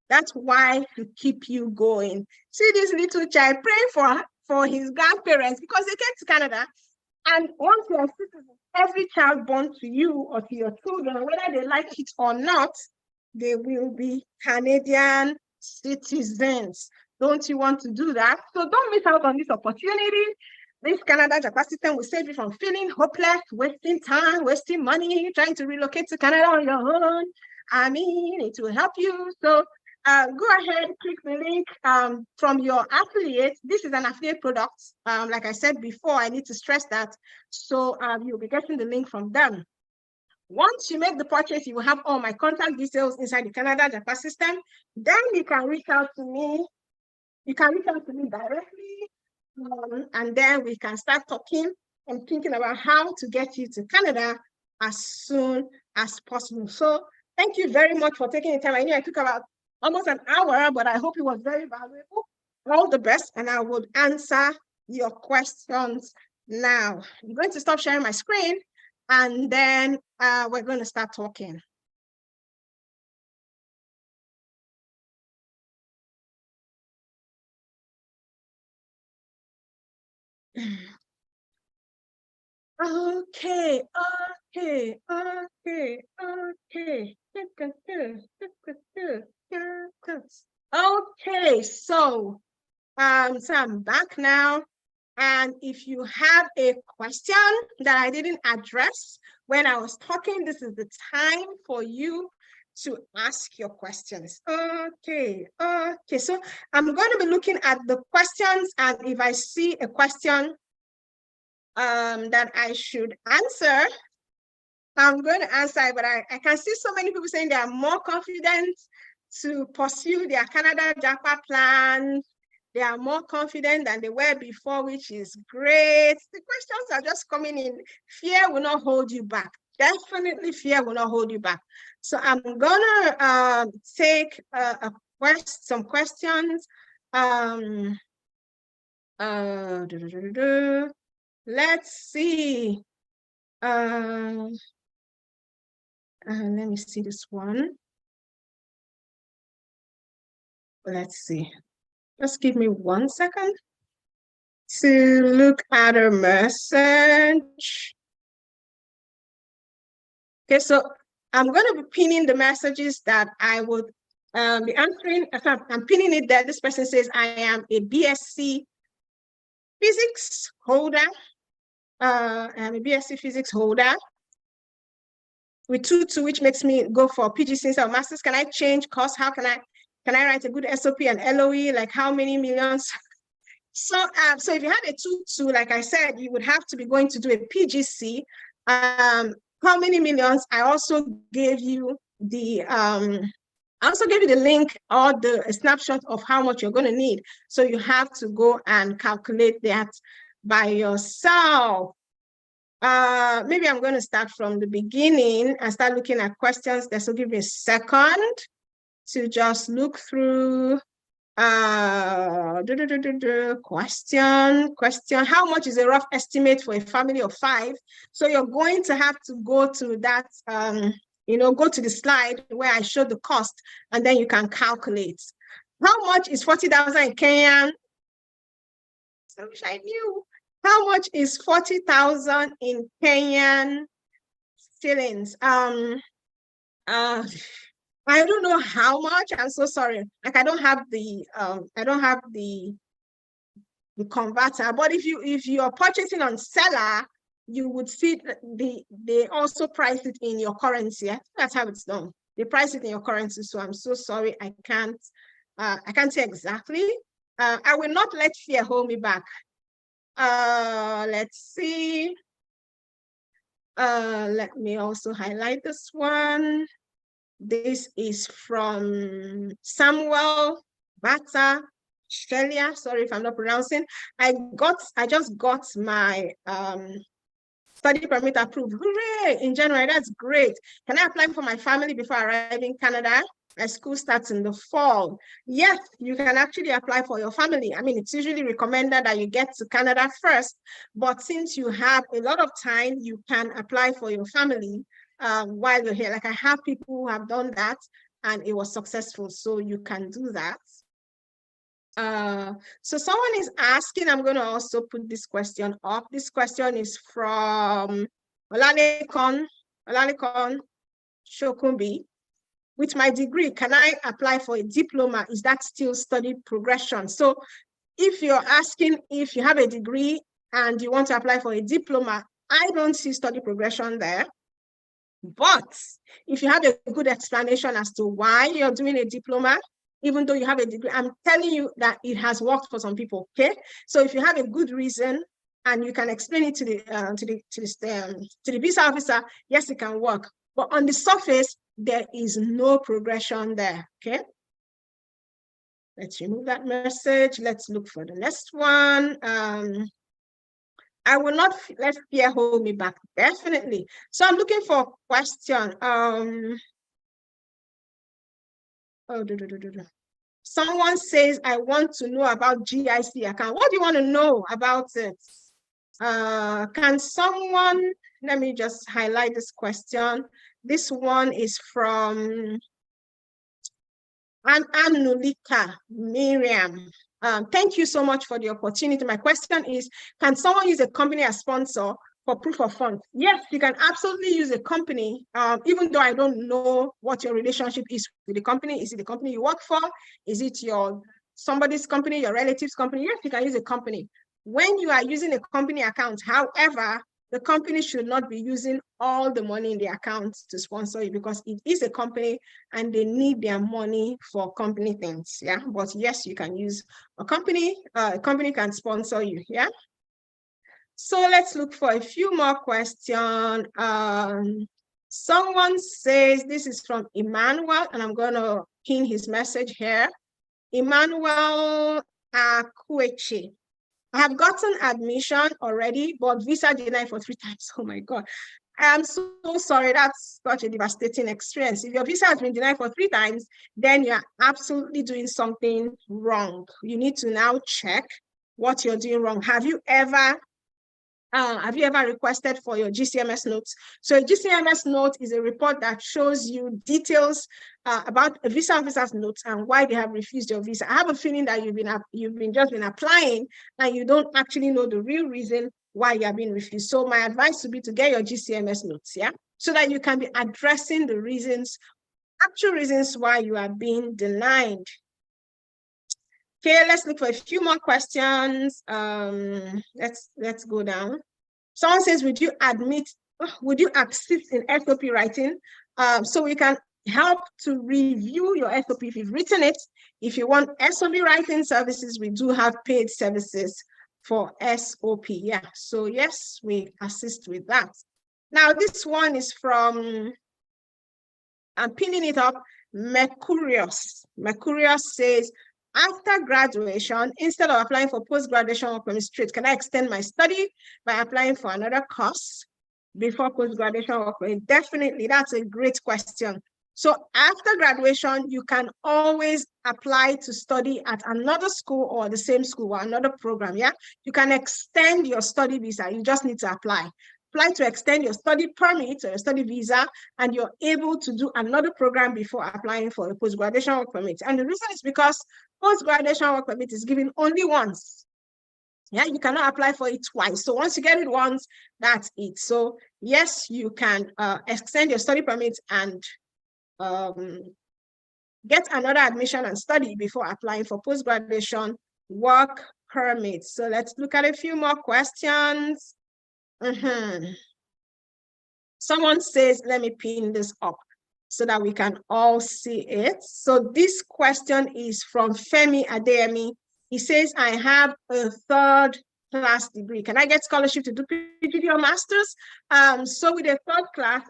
That's why to keep you going. See this little child praying for his grandparents because they came to Canada. And once you are citizens, every child born to you or to your children, whether they like it or not, they will be Canadian citizens. Don't you want to do that? So don't miss out on this opportunity. This Canada Japa system will save you from feeling hopeless, wasting time, wasting money, trying to relocate to Canada on your own. I mean, it will help you. So go ahead, click the link from your affiliate. This is an affiliate product. Like I said before, I need to stress that. So you'll be getting the link from them. Once you make the purchase, you will have all my contact details inside the Canada Japa system. Then you can reach out to me. You can reach out to me directly, and then we can start talking and thinking about how to get you to Canada as soon as possible. So thank you very much for taking the time. I know I took about almost an hour, but I hope it was very valuable. All the best, and I would answer your questions now. I'm going to stop sharing my screen, and then we're going to start talking. Okay. Okay, so I'm back now. And if you have a question that I didn't address when I was talking, this is the time for you to ask your questions. Okay. So I'm going to be looking at the questions, and if I see a question that I should answer, I'm going to answer it, but I can see so many people saying they are more confident to pursue their Canada Japa plan. They are more confident than they were before, which is great. The questions are just coming in. Fear will not hold you back. Definitely fear will not hold you back. So I'm gonna take some questions. Let's see. Let me see this one. Let's see. Just give me 1 second to look at a message. Okay, so I'm going to be pinning the messages that I would be answering. I'm pinning it there. This person says, I am a BSc physics holder. I'm a BSc physics holder with 2-2, which makes me go for PGC instead of masters. Can I change course? How can I write a good SOP and LOE? Like how many millions? So if you had a 2-2, like I said, you would have to be going to do a PGC. How many millions? I also gave you the link or the snapshot of how much you're going to need. So you have to go and calculate that by yourself. Maybe I'm going to start from the beginning and start looking at questions. This will give me a second to just look through. Question. How much is a rough estimate for a family of 5? So you're going to have to go to that, go to the slide where I showed the cost, and then you can calculate. How much is 40,000 in Kenyan? I wish I knew. How much is 40,000 in Kenyan shillings? I don't know how much. I'm so sorry. Like I don't have the converter. But if you are purchasing on seller, you would see they also price it in your currency. That's how it's done. They price it in your currency. So I'm so sorry. I can't say exactly. I will not let fear hold me back. Let's see. Let me also highlight this one. This is from Samuel Bata, Australia. Sorry if I'm not pronouncing. I just got my study permit approved. Hooray! In January, that's great. Can I apply for my family before arriving in Canada? My school starts in the fall. Yes, you can actually apply for your family. I mean, it's usually recommended that you get to Canada first, but since you have a lot of time, you can apply for your family while you're here. Like I have people who have done that and it was successful, so you can do that. So someone is asking, I'm going to also put this question up. This question is from Olalekon Shokumbi. With my degree, can I apply for a diploma? Is that still study progression? So if you're asking if you have a degree and you want to apply for a diploma, I don't see study progression there. But if you have a good explanation as to why you're doing a diploma, even though you have a degree, I'm telling you that it has worked for some people, okay? So if you have a good reason and you can explain it to the visa officer, yes, it can work. But on the surface, there is no progression there. Okay. Let's remove that message. Let's look for the next one. I will not let fear hold me back. Definitely. So I'm looking for a question. Someone says, I want to know about GIC account. What do you want to know about it? Can someone, let me just highlight this question. This one is from Anulika Miriam. Thank you so much for the opportunity. My question is, can someone use a company as sponsor for proof of funds? Yes, you can absolutely use a company, even though I don't know what your relationship is with the company. Is it the company you work for? Is it somebody's company, your relative's company? Yes, you can use a company. When you are using a company account, however, the company should not be using all the money in the account to sponsor you, because it is a company and they need their money for company things. Yeah, but yes, you can use a company can sponsor you. Yeah. So let's look for a few more questions. Someone says, this is from Emmanuel, and I'm going to pin his message here. Emmanuel Akuechi. I have gotten admission already, but visa denied for 3 times. Oh my God. I'm so sorry. That's such a devastating experience. If your visa has been denied for 3 times, then you're absolutely doing something wrong. You need to now check what you're doing wrong. Have you ever requested for your GCMS notes? So a GCMS note is a report that shows you details about a visa officer's notes and why they have refused your visa. I have a feeling that you've just been applying and you don't actually know the real reason why you are being refused. So my advice would be to get your GCMS notes, yeah, so that you can be addressing the actual reasons why you are being denied. Okay, let's look for a few more questions. Let's go down. Someone says, would you assist in SOP writing? So we can help to review your SOP if you've written it. If you want SOP writing services, we do have paid services for SOP. Yeah, so yes, we assist with that. Now, this one is from, I'm pinning it up, Mercurius. Mercurius says, after graduation, instead of applying for post-graduation work permit straight, can I extend my study by applying for another course before post-graduation work permit? Definitely, that's a great question. So after graduation, you can always apply to study at another school or the same school or another program, yeah? You can extend your study visa, you just need to apply. Apply to extend your study permit or your study visa, and you're able to do another program before applying for a post-graduation work permit. And the reason is because post-graduation work permit is given only once. Yeah, you cannot apply for it twice. So once you get it once, that's it. So yes, you can extend your study permit and get another admission and study before applying for post-graduation work permit. So let's look at a few more questions. Someone says, let me pin this up so that we can all see it. So this question is from Femi Adeyemi. He says, I have a 3rd class degree. Can I get scholarship to do PhD or master's? So with a 3rd class,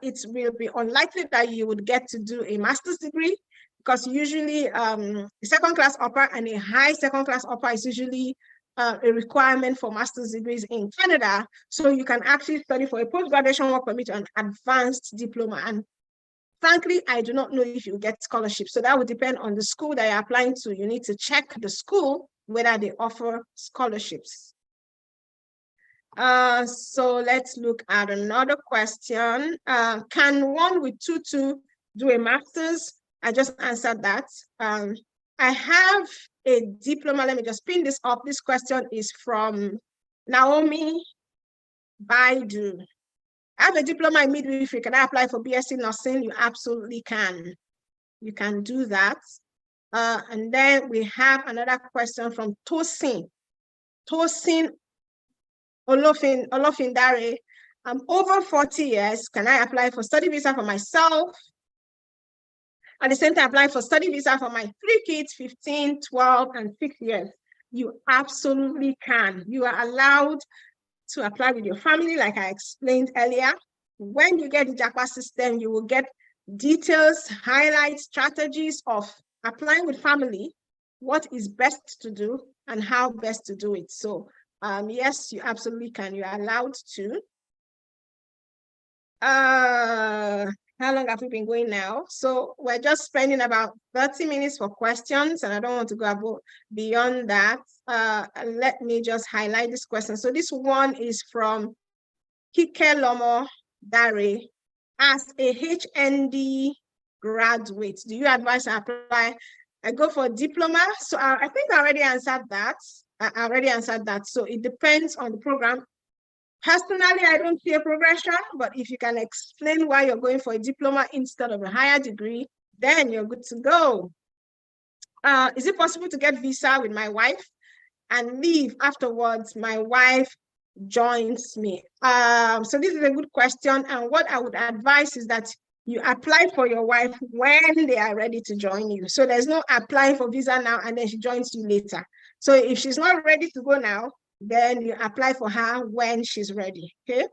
it will be unlikely that you would get to do a master's degree, because usually a 2nd class upper and a high 2nd class upper is usually a requirement for master's degrees in Canada. So you can actually study for a post-graduation work permit or an advanced diploma. And frankly, I do not know if you get scholarship. So that would depend on the school that you're applying to. You need to check the school whether they offer scholarships. So let's look at another question. Can one with 2-2 do a master's? I just answered that. I have a diploma. Let me just pin this up. This question is from Naomi Baidu. I have a diploma in midwifery. Can I apply for BSc nursing? You absolutely can. You can do that. And then we have another question from Tosin. Tosin Olofindare. I'm over 40 years. Can I apply for study visa for myself? At the same time, apply for study visa for my 3 kids, 15, 12, and 6 years. You absolutely can. You are allowed to apply with your family, like I explained earlier. When you get the Japa system, you will get details, highlights, strategies of applying with family, what is best to do and how best to do it. So yes, you absolutely can. You're allowed to. How long have we been going now? So we're just spending about 30 minutes for questions, and I don't want to go beyond that. Let me just highlight this question. So this one is from Kike Lomo Dare. As a HND graduate, do you advise I apply? I go for a diploma. So I think I already answered that. I already answered that. So it depends on the program. Personally, I don't see a progression, but if you can explain why you're going for a diploma instead of a higher degree, then you're good to go. Is it possible to get visa with my wife and leave afterwards? My wife joins me. So this is a good question. And what I would advise is that you apply for your wife when they are ready to join you. So there's no applying for visa now and then she joins you later. So if she's not ready to go now, then you apply for her when she's ready, okay?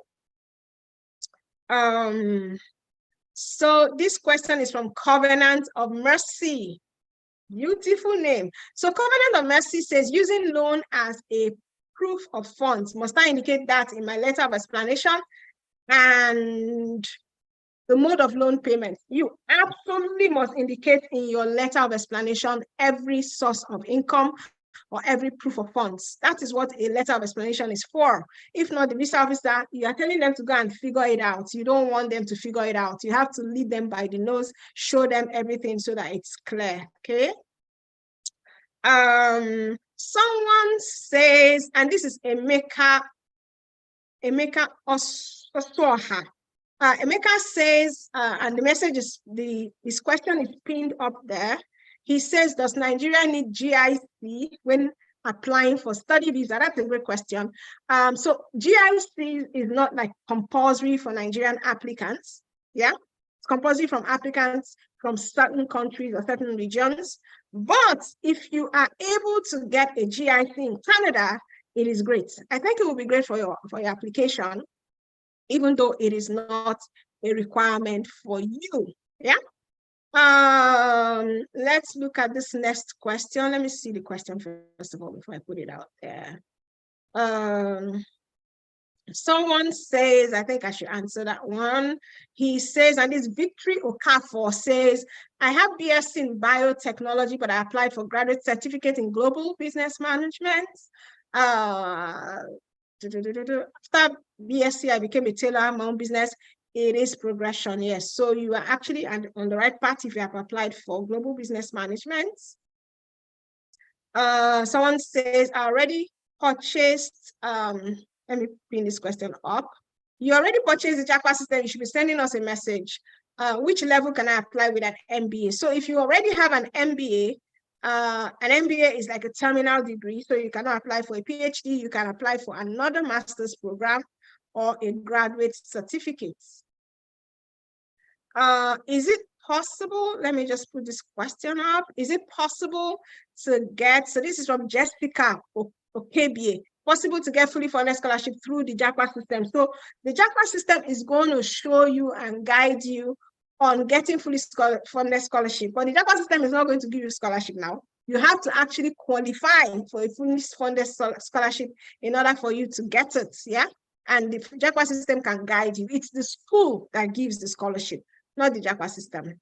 So this question is from Covenant of Mercy. Beautiful name. So Covenant of Mercy says, using loan as a proof of funds, must I indicate that in my letter of explanation and the mode of loan payment? You absolutely must indicate in your letter of explanation every source of income or every proof of funds. That is what a letter of explanation is for. If not, the visa officer, you are telling them to go and figure it out. You don't want them to figure it out. You have to lead them by the nose, show them everything so that it's clear, okay? Someone says, and this is Emeka Oswaha. Emeka says, and the message is, his question is pinned up there. He says, does Nigeria need GIC when applying for study visa? That's a great question. So GIC is not like compulsory for Nigerian applicants. Yeah, it's compulsory from applicants from certain countries or certain regions. But if you are able to get a GIC in Canada, it is great. I think it will be great for your application, even though it is not a requirement for you. Yeah. Let's look at this next question. Let me see the question first of all before I put it out there. Someone says, I think I should answer that one. He says, and it's Victory Okafor says, I have BSc in biotechnology, but I applied for graduate certificate in global business management. After BSc, I became a tailor in my own business. It is progression, yes. So you are actually on the right path if you have applied for global business management. Someone says, I already purchased, let me pin this question up. You already purchased the Japa system, you should be sending us a message. Which level can I apply with an MBA? So if you already have an MBA is like a terminal degree, so you cannot apply for a PhD, you can apply for another master's program or a graduate certificate. Is it possible, let me just put this question up, is it possible to get, so this is from Jessica Okebie, possible to get fully funded scholarship through the Japa system? So the Japa system is going to show you and guide you on getting fully funded scholarship, but the Japa system is not going to give you scholarship now. You have to actually qualify for a fully funded scholarship in order for you to get it, yeah? And the Japa system can guide you. It's the school that gives the scholarship, not the Japa system.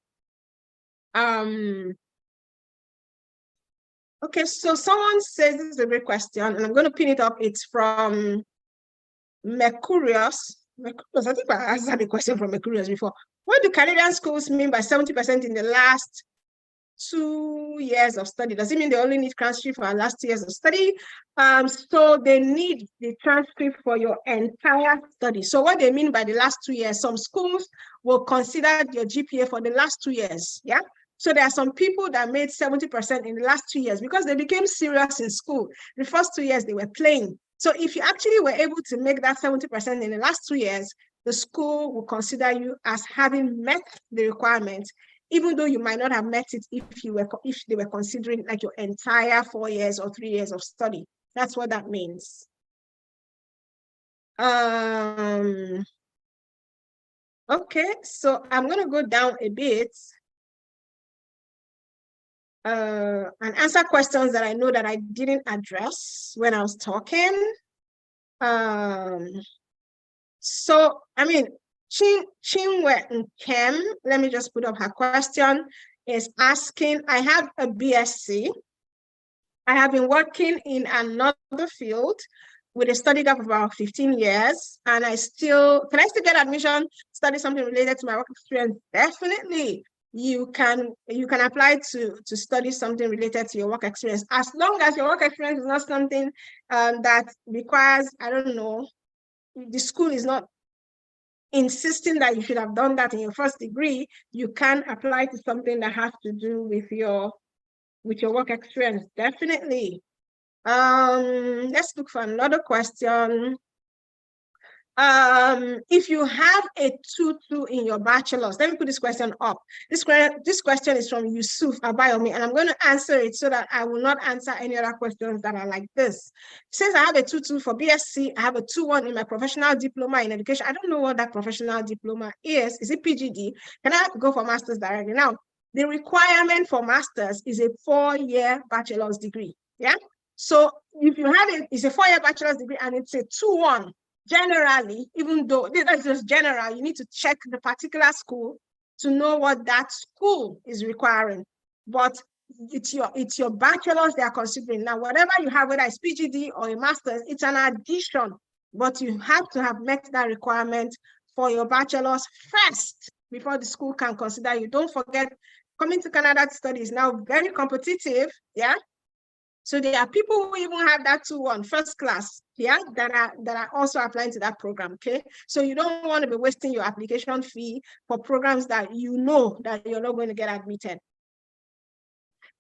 Okay, so someone says, this is a great question, and I'm going to pin it up. It's from Mercurius. I think I answered the question from Mercurius before. What do Canadian schools mean by 70% in the last 2 years of study? Does it mean they only need transcript for our last 2 years of study? So they need the transcript for your entire study. So what they mean by the last 2 years, some schools will consider your GPA for the last 2 years, yeah? So there are some people that made 70% in the last 2 years because they became serious in school. The first 2 years they were playing. So if you actually were able to make that 70% in the last 2 years, the school will consider you as having met the requirements even though you might not have met it if they were considering like your entire 4 years or 3 years of study. That's what that means. Okay, so I'm going to go down a bit and answer questions that I know that I didn't address when I was talking. So, I mean, Chinwe Nkem, let me just put up her question, is asking, I have a BSc. I have been working in another field with a study gap of about 15 years, and can I still get admission, study something related to my work experience? Definitely. You can apply to study something related to your work experience, as long as your work experience is not something that requires, I don't know, the school is not insisting that you should have done that in your first degree. You can apply to something that has to do with your work experience, definitely. Let's look for another question. If you have a 2-2 in your bachelor's, let me put this question up. This question is from Yusuf Abayomi, and I'm going to answer it so that I will not answer any other questions that are like this. It says I have a 2-2 for BSc. I have a 2-1 in my professional diploma in education. I don't know what that professional diploma is. Is it PGD? Can I go for master's directly? Now, the requirement for master's is a 4-year bachelor's degree. Yeah. So if you have it, it's a 4-year bachelor's degree and it's a 2-1. Generally, even though that's just general, you need to check the particular school to know what that school is requiring. But it's your bachelor's they are considering. Now, whatever you have, whether it's PGD or a master's, it's an addition, but you have to have met that requirement for your bachelor's first before the school can consider you. Don't forget, coming to Canada to study is now very competitive, yeah? So there are people who even have that 2-1 first class, yeah, that are also applying to that program, okay? So you don't want to be wasting your application fee for programs that you know that you're not going to get admitted.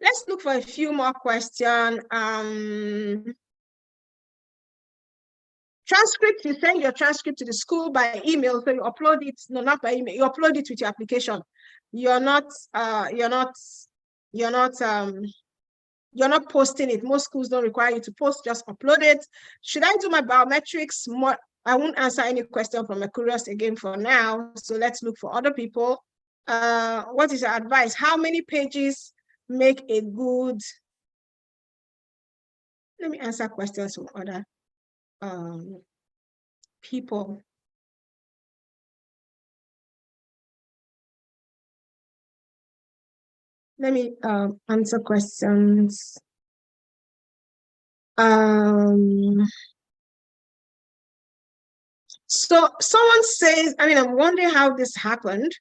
Let's look for a few more questions. Transcript, you send your transcript to the school by email, so you upload it, no, not by email, you upload it with your application. You're not posting it. Most schools don't require you to post, just upload it. Should I do my biometrics? I won't answer any question from Mercurius again for now. So let's look for other people. What is your advice? How many pages make a good? Let me answer questions from other people. Let me answer questions. So someone says, I mean, I'm wondering how this happened.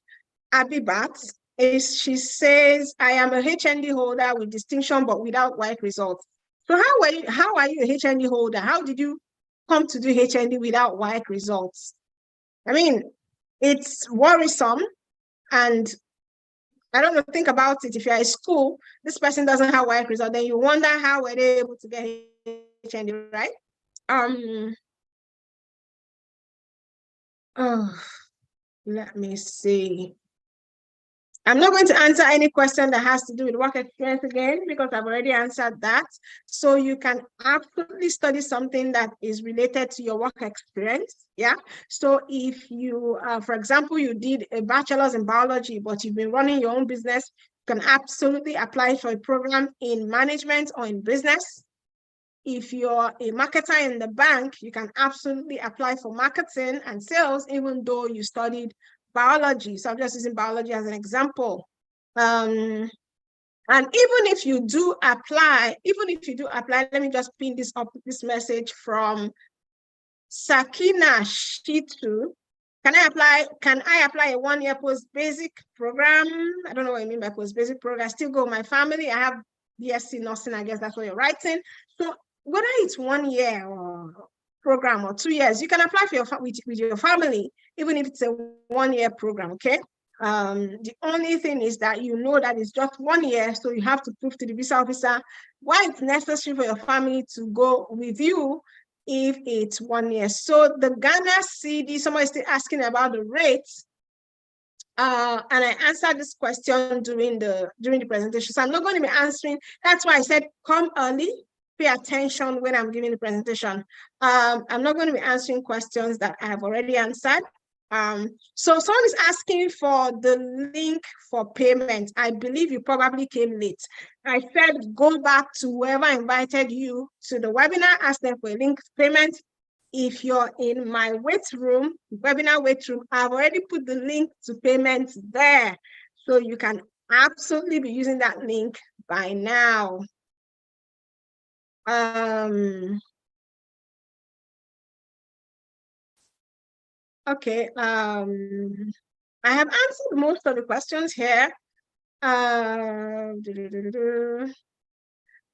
Abibat, she says, I am a HND holder with distinction, but without white results. So how are you a HND holder? How did you come to do HND without white results? I mean, it's worrisome, and I don't know, think about it. If you're at school, this person doesn't have white results, then you wonder how were they able to get HND, right? Let me see. I'm not going to answer any question that has to do with work experience again, because I've already answered that. So you can absolutely study something that is related to your work experience. Yeah. So if you, for example, you did a bachelor's in biology, but you've been running your own business, you can absolutely apply for a program in management or in business. If you're a marketer in the bank, you can absolutely apply for marketing and sales, even though you studied biology. So I'm just using biology as an example. And even if you do apply, let me just pin this message from Sakina Shitu. Can I apply a 1-year post-basic program? I don't know what you mean by post-basic program. I still go with my family. I have BSc nursing, I guess that's what you're writing. So whether it's 1 year or program or 2 years, you can apply for with your family, even if it's a 1-year program, okay? The only thing is that you know that it's just 1 year, so you have to prove to the visa officer why it's necessary for your family to go with you if it's 1 year. So the Ghana CD, someone is still asking about the rates. And I answered this question during the presentation. So I'm not going to be answering. That's why I said come early, pay attention when I'm giving the presentation. I'm not going to be answering questions that I have already answered. So someone is asking for the link for payment. I believe you probably came late. I said go back to whoever invited you to the webinar, ask them for a link to payment. If you're in my webinar wait room, I've already put the link to payment there. So you can absolutely be using that link by now. Okay, I have answered most of the questions here.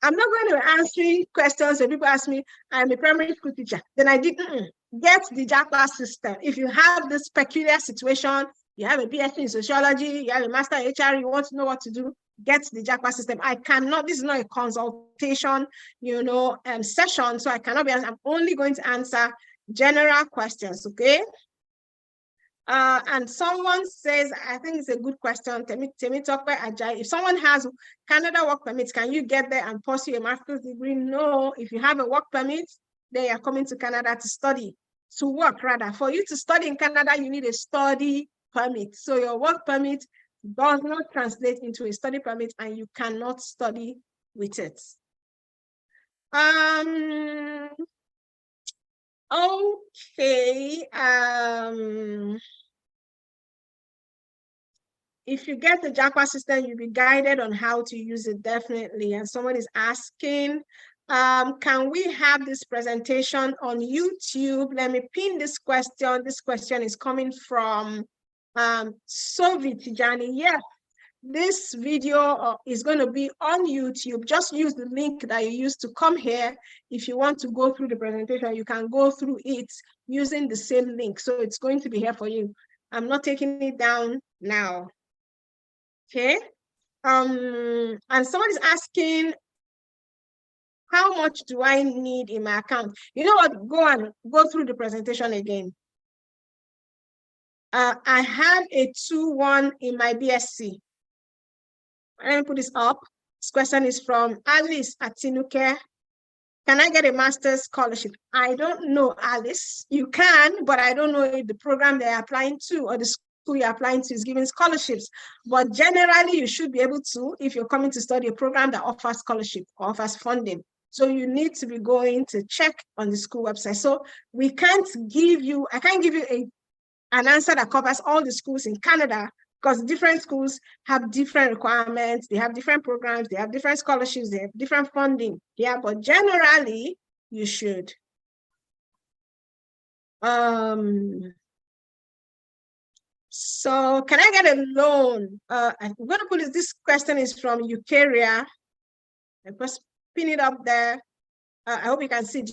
I'm not going to answer questions when people ask me, I'm a primary school teacher. Then I didn't get the Japa system. If you have this peculiar situation, you have a PhD in sociology, you have a master in HR, you want to know what to do, get the Japa system. I cannot, this is not a consultation, session, so I cannot be, I'm only going to answer general questions, okay? And someone says, I think it's a good question, if someone has Canada work permit, can you get there and pursue a master's degree? No, if you have a work permit, then you're coming to Canada to study, to work rather. For you to study in Canada, you need a study permit. So your work permit does not translate into a study permit and you cannot study with it. Okay. If you get the Japa system, you'll be guided on how to use it, definitely. And someone is asking, can we have this presentation on YouTube? Let me pin this question. This question is coming from Sovi Tijani. Yeah, this video is going to be on YouTube. Just use the link that you used to come here. If you want to go through the presentation, you can go through it using the same link. So it's going to be here for you. I'm not taking it down now. Okay. And someone is asking, how much do I need in my account? You know what? Go through the presentation again. I have a 2-1 in my BSc. Let me put this up. This question is from Alice Atinuke. Can I get a master's scholarship? I don't know, Alice. You can, but I don't know if the program they're applying to or the school you're applying to is giving scholarships. But generally, you should be able to if you're coming to study a program that offers scholarship or offers funding. So you need to be going to check on the school website. So I can't give you an answer that covers all the schools in Canada, because different schools have different requirements, they have different programs, they have different scholarships, they have different funding. Yeah, but generally, you should. So can I get a loan? I'm going to put this question is from Eukarya. I'm just pin it up there. I hope you can see it.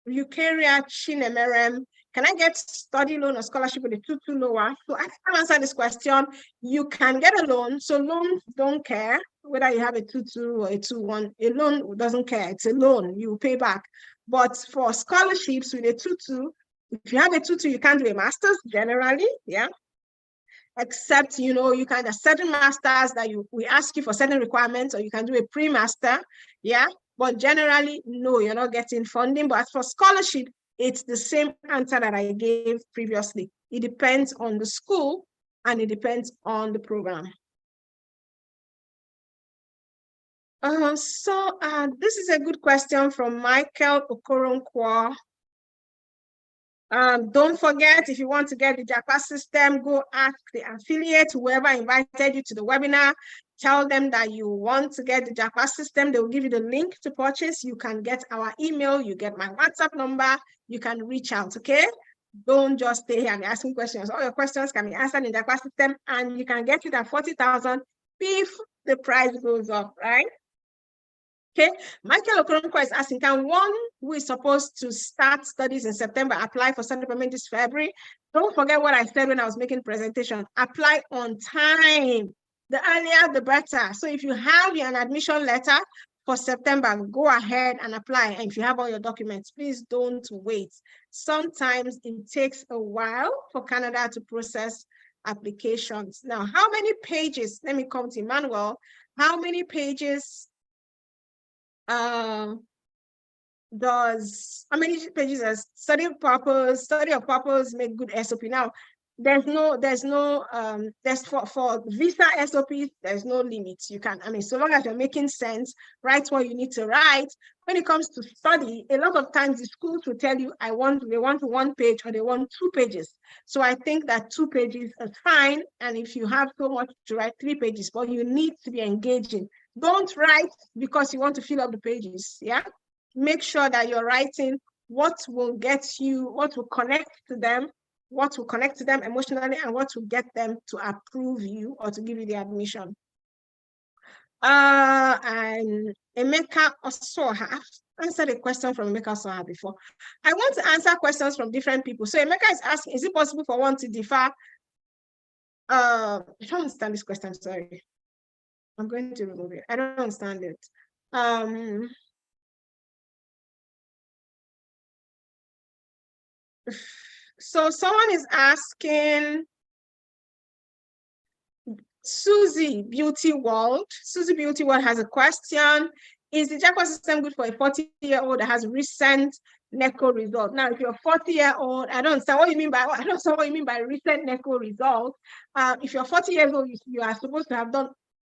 Eukarya Chinemerem. Can I get study loan or scholarship with a 2-2 lower? So I can answer this question. You can get a loan. So loans don't care whether you have a 2-2 or a 2-1. A loan doesn't care. It's a loan. You pay back. But for scholarships with a 2-2, if you have a 2-2, you can't do a master's generally. Yeah. Except, you can have certain masters that we ask you for certain requirements, or you can do a pre-master. Yeah. But generally, no, you're not getting funding. But as for scholarship, it's the same answer that I gave previously. It depends on the school and it depends on the program. This is a good question from Michael Okoronkwo. Don't forget, if you want to get the Japa system, go ask the affiliate, whoever invited you to the webinar, tell them that you want to get the Japa system. They will give you the link to purchase. You can get our email, you get my WhatsApp number, you can reach out, okay? Don't just stay here and asking questions. All your questions can be answered in the Japa system, and you can get it at 40,000 if the price goes up, right? Okay, Michael Okoronkwo is asking, can one who is supposed to start studies in September apply for study permit this February? Don't forget what I said when I was making presentation. Apply on time. The earlier, the better. So if you have an admission letter for September, go ahead and apply. And if you have all your documents, please don't wait. Sometimes it takes a while for Canada to process applications. Now, how many pages? Let me come to Emmanuel. How many pages does study of purpose make good SOP? Now, there's for visa SOPs, there's no limits. You can, so long as you're making sense, write what you need to write. When it comes to study, a lot of times the schools will tell you they want 1 page or they want 2 pages. So I think that 2 pages is fine. And if you have so much to write, 3 pages, but you need to be engaging. Don't write because you want to fill up the pages. Yeah. Make sure that you're writing what will connect to them emotionally, and what will get them to approve you or to give you the admission. And Emeka also have answered a question from Emeka Soha before. I want to answer questions from different people. So Emeka is asking, is it possible for one to defer? I don't understand this question, sorry. I'm going to remove it. I don't understand it. So someone is asking, Susie Beauty World has a question. Is the Japa system good for a 40-year-old that has recent NECO result? Now, if you're a 40-year-old, I don't understand what you mean by recent NECO result. If you're 40 years old, you are supposed to have done,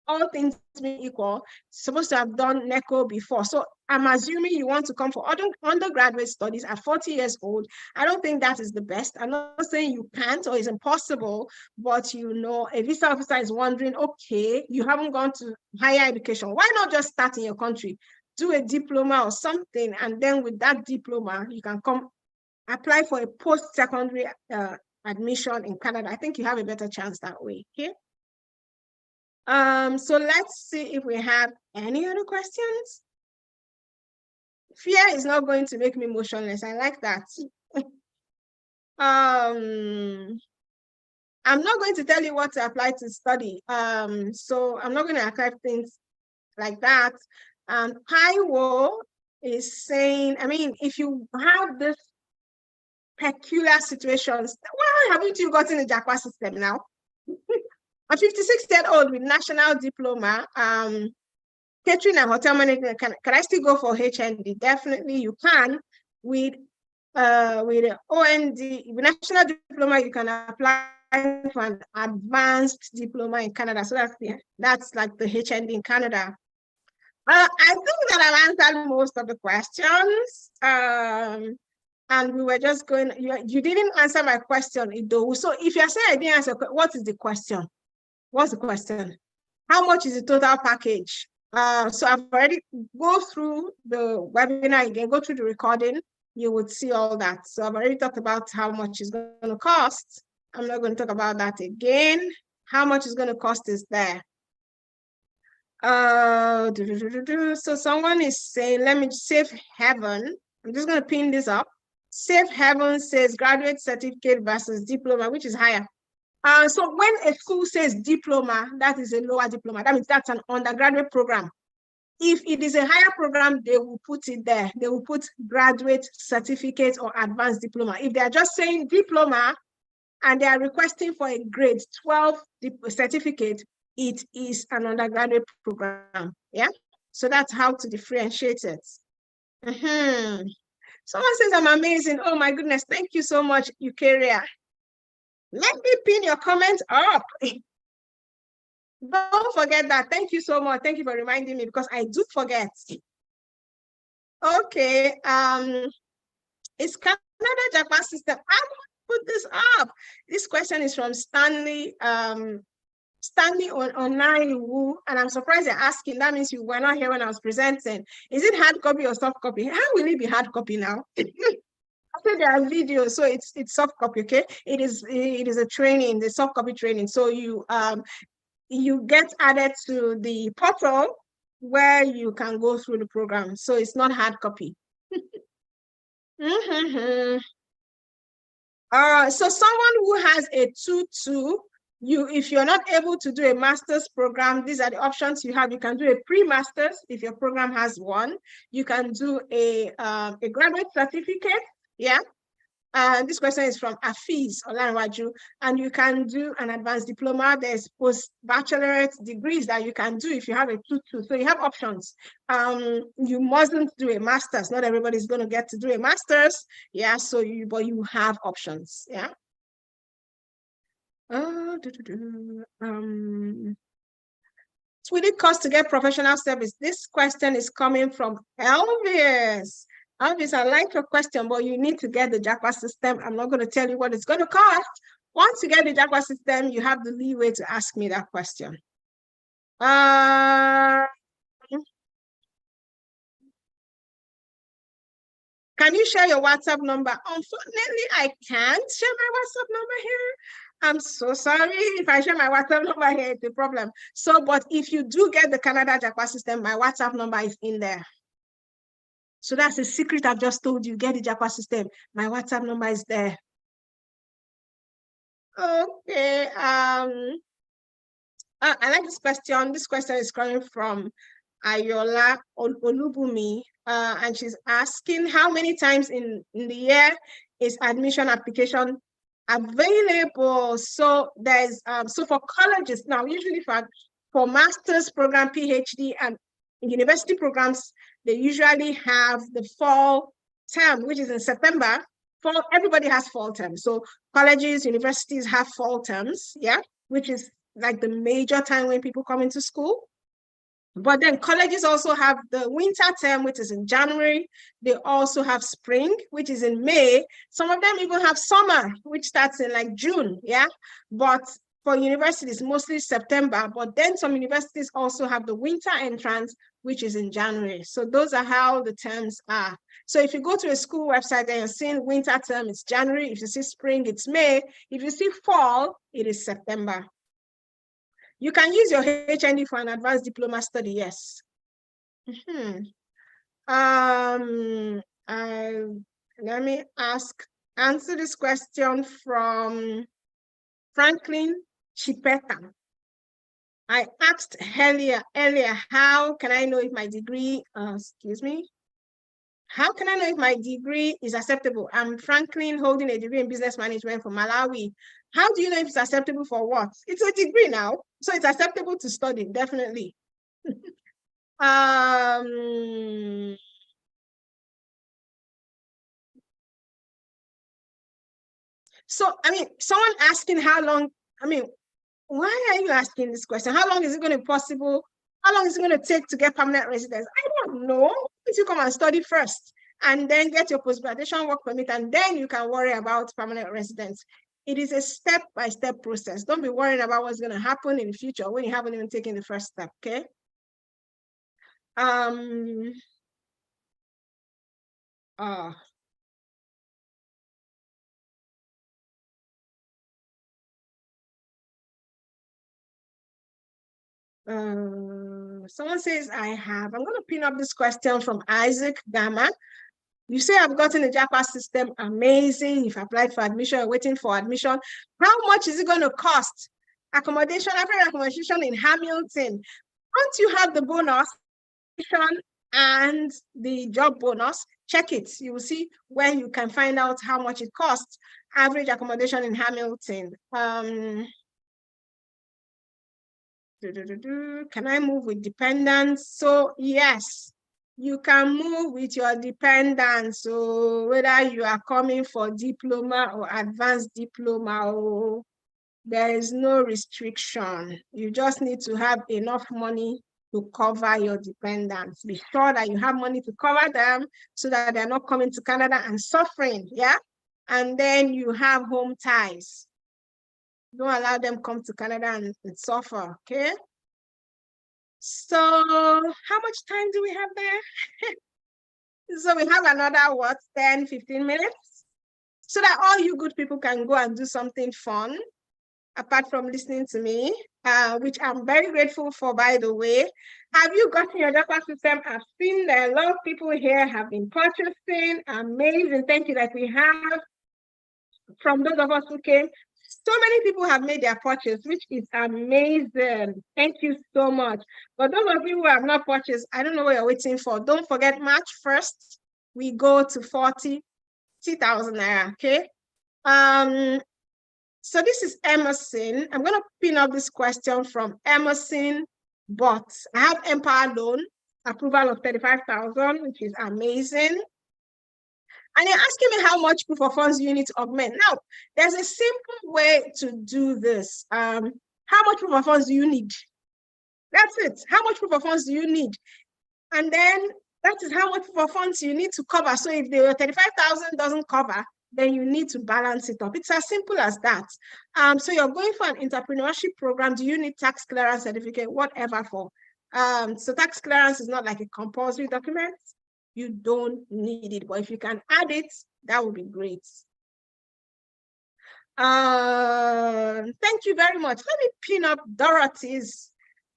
all things being equal, supposed to have done NECO before. So I'm assuming you want to come for undergraduate studies at 40 years old. I don't think that is the best. I'm not saying you can't or it's impossible, but a visa officer is wondering, okay, you haven't gone to higher education. Why not just start in your country? Do a diploma or something, and then with that diploma, you can come apply for a post-secondary admission in Canada. I think you have a better chance that way, okay? So let's see if we have any other questions. Fear is not going to make me motionless. I like that. I'm not going to tell you what to apply to study. So I'm not going to archive things like that. Kaiwo is saying, if you have this peculiar situations, why haven't you gotten the Japa system now? A 56-year-old with national diploma, catering and hotel management, can I still go for HND? Definitely you can. With OND, with national diploma, you can apply for an advanced diploma in Canada. So that's like the HND in Canada. I think that I've answered most of the questions. And we were just going, you didn't answer my question, Ido. So if you're saying I didn't answer, what is the question? What's the question? How much is the total package? So I've already go through the webinar again, go through the recording, you would see all that. So I've already talked about how much it's going to cost. I'm not going to talk about that again. How much it's going to cost is there. So someone is saying, let me Safe Heaven. I'm just going to pin this up. Safe Heaven says graduate certificate versus diploma, which is higher. So when a school says diploma, that is a lower diploma. That means that's an undergraduate program. If it is a higher program, they will put it there. They will put graduate certificate or advanced diploma. If they are just saying diploma and they are requesting for a grade 12 certificate, it is an undergraduate program. Yeah. So that's how to differentiate it. Someone says I'm amazing. Oh my goodness. Thank you so much, Eukarya. Let me pin your comment up. Don't forget that. Thank you so much. Thank you for reminding me because I do forget. Okay. Is Canada Japa system? I will put this up. This question is from Stanley. Stanley Onaiwu, and I'm surprised you're asking. That means you were not here when I was presenting. Is it hard copy or soft copy? How will it be hard copy now? After there are videos, so it's soft copy, okay? It is a training, the soft copy training. So you get added to the portal where you can go through the program. So it's not hard copy. So someone who has a 2-2, if you're not able to do a master's program, these are the options you have. You can do a pre-master's if your program has one. You can do a graduate certificate. Yeah. This question is from Afiz Olanwaju, and you can do an advanced diploma. There's post-baccalaureate degrees that you can do if you have a 2-2. So you have options. You mustn't do a master's. Not everybody's going to get to do a master's. Yeah, so but you have options. Yeah. Will it cost to get professional service? This question is coming from Elvis. Elvis, I like your question, but you need to get the Japa system. I'm not going to tell you what it's going to cost. Once you get the Japa system, you have the leeway to ask me that question. Can you share your WhatsApp number? Unfortunately, I can't share my WhatsApp number here. I'm so sorry. If I share my WhatsApp number here, it's a problem. So, but if you do get the Canada Japa system, my WhatsApp number is in there. So that's a secret I've just told you. Get the Japa system. My WhatsApp number is there. Okay. I like this question. This question is coming from Ayola Olubumi, and she's asking how many times in the year is admission application available. So there's so for colleges now, usually for master's program, PhD, and university programs, they usually have the fall term, which is in September. Everybody has fall terms. So colleges, universities have fall terms, yeah, which is like the major time when people come into school. But then colleges also have the winter term, which is in January. They also have spring, which is in May. Some of them even have summer, which starts in like June, yeah? But for universities, mostly September. But then some universities also have the winter entrance, which is in January. So those are how the terms are. So if you go to a school website and you're seeing winter term, it's January. If you see spring, it's May. If you see fall, it is September. You can use your HND for an advanced diploma study, yes. Let me answer this question from Franklin Chipeta. I asked earlier, how can I know if my degree, how can I know if my degree is acceptable? I'm Franklin, holding a degree in business management from Malawi. How do you know if it's acceptable for what? It's a degree now, so it's acceptable to study, definitely. So, I mean, someone asking how long, I mean, why are you asking this question? How long is it going to be possible? How long is it going to take to get permanent residence? I don't know. You come and study first and then get your post-graduation work permit, and then you can worry about permanent residence. It is a step-by-step process. Don't be worrying about what's going to happen in the future when you haven't even taken the first step, okay? Someone says I'm going to pin up this question from Isaac Gamma. You say I've gotten the Japa system, amazing. If I applied for admission, waiting for admission, how much is it going to cost? Accommodation, average accommodation in Hamilton. Once you have the bonus and the job bonus, check it. You will see where you can find out how much it costs. Average accommodation in Hamilton. Can I move with dependents? So yes, you can move with your dependents. So whether you are coming for diploma or advanced diploma, there is no restriction. You just need to have enough money to cover your dependents. Be sure that you have money to cover them so that they're not coming to Canada and suffering, yeah? And then you have home ties. Don't allow them come to Canada and suffer, okay? So how much time do we have there? So we have another, 10, 15 minutes? So that all you good people can go and do something fun, apart from listening to me, which I'm very grateful for, by the way. Have you gotten your Japa system? I've seen that a lot of people here have been purchasing. Amazing. Thank you that we have from those of us who came. So many people have made their purchase, which is amazing. Thank you so much. But those of you who have not purchased, I don't know what you're waiting for. Don't forget, March 1st, we go to 40 50,000 naira, okay? So this is Emerson. I'm going to pin up this question from Emerson, but I have Empower Loan, approval of 35,000, which is amazing. And you're asking me how much proof of funds you need to augment. Now, there's a simple way to do this. How much proof of funds do you need? That's it. How much proof of funds do you need? And then that is how much proof of funds you need to cover. So if the 35,000 doesn't cover, then you need to balance it up. It's as simple as that. So you're going for an entrepreneurship program. Do you need tax clearance certificate? Whatever for. So tax clearance is not like a compulsory document. You don't need it, but if you can add it, that would be great. Thank you very much. Let me pin up Dorothy's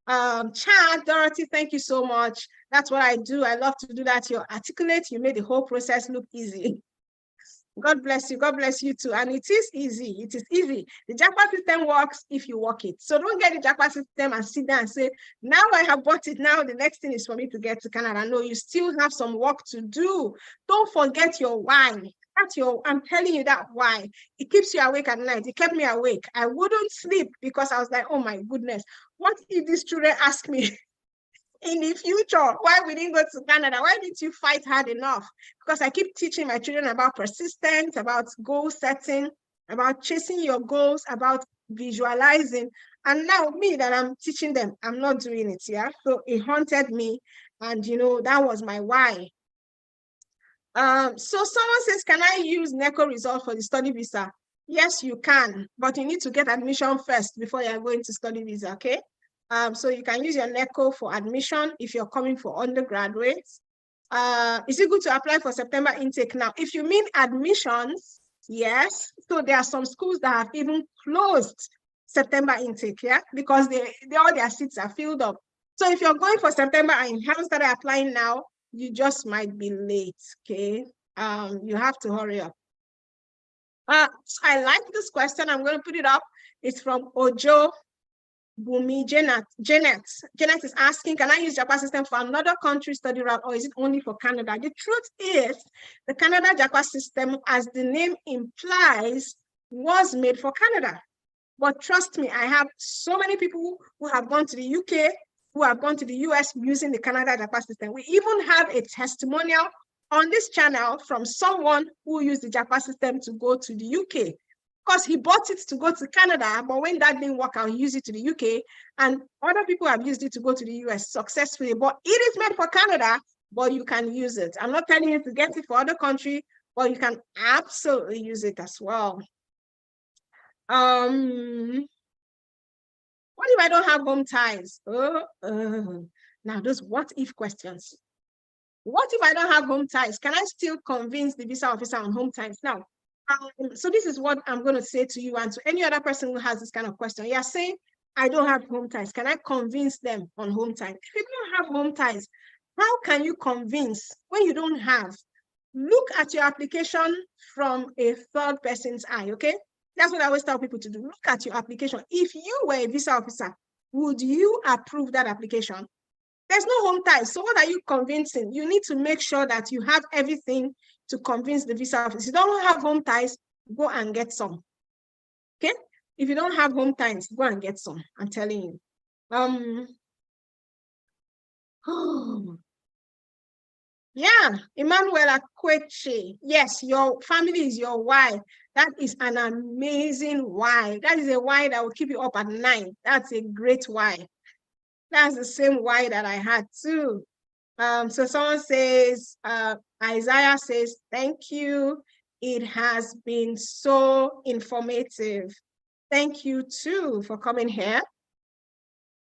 chat. Dorothy, thank you so much. That's what I do. I love to do that. You're articulate. You made the whole process look easy. God bless you. God bless you too. And it is easy. It is easy. The Japa system works if you work it. So don't get the Japa system and sit down and say, now I have bought it. Now the next thing is for me to get to Canada. No, you still have some work to do. Don't forget your why. I'm telling you that why. It keeps you awake at night. It kept me awake. I wouldn't sleep because I was like, oh my goodness, what if these children ask me in the future why we didn't go to Canada? Why didn't you fight hard enough? Because I keep teaching my children about persistence, about goal setting, about chasing your goals, about visualizing. And now me that I'm teaching them, I'm not doing it, yeah? So it haunted me. And that was my why. So someone says, can I use NECO result for the study visa? Yes, you can, but you need to get admission first before you're going to study visa, okay? So you can use your NECO for admission if you're coming for undergraduates. Is it good to apply for September intake now? If you mean admissions, yes. So there are some schools that have even closed September intake, yeah, because all their seats are filled up. So if you're going for September and you haven't started applying now, you just might be late, okay? You have to hurry up. I like this question. I'm going to put it up. It's from Ojo Bumi Janet. Janet is asking, can I use Japa system for another country study route, or is it only for Canada? The truth is, the Canada Japa system, as the name implies, was made for Canada. But trust me, I have so many people who have gone to the UK, who have gone to the US using the Canada Japa system. We even have a testimonial on this channel from someone who used the Japa system to go to the UK. Because he bought it to go to Canada, but when that didn't work out, he used it to the UK, and other people have used it to go to the US successfully. But it is made for Canada, but you can use it. I'm not telling you to get it for other country, but you can absolutely use it as well. What if I don't have home ties? Now, those what if questions. What if I don't have home ties? Can I still convince the visa officer on home ties? Now, so this is what I'm going to say to you and to any other person who has this kind of question. You're saying, I don't have home ties. Can I convince them on home ties? If you don't have home ties, how can you convince when you don't have? Look at your application from a third person's eye, okay? That's what I always tell people to do. Look at your application. If you were a visa officer, would you approve that application? There's no home ties. So what are you convincing? You need to make sure that you have everything to convince the visa office. If you don't have home ties, go and get some. Okay? If you don't have home ties, go and get some. I'm telling you. Yeah, Emmanuel Akweche. Yes, your family is your why. That is an amazing why. That is a why that will keep you up at night. That's a great why. That's the same why that I had too. So someone says, Isaiah says, thank you. It has been so informative. Thank you too for coming here.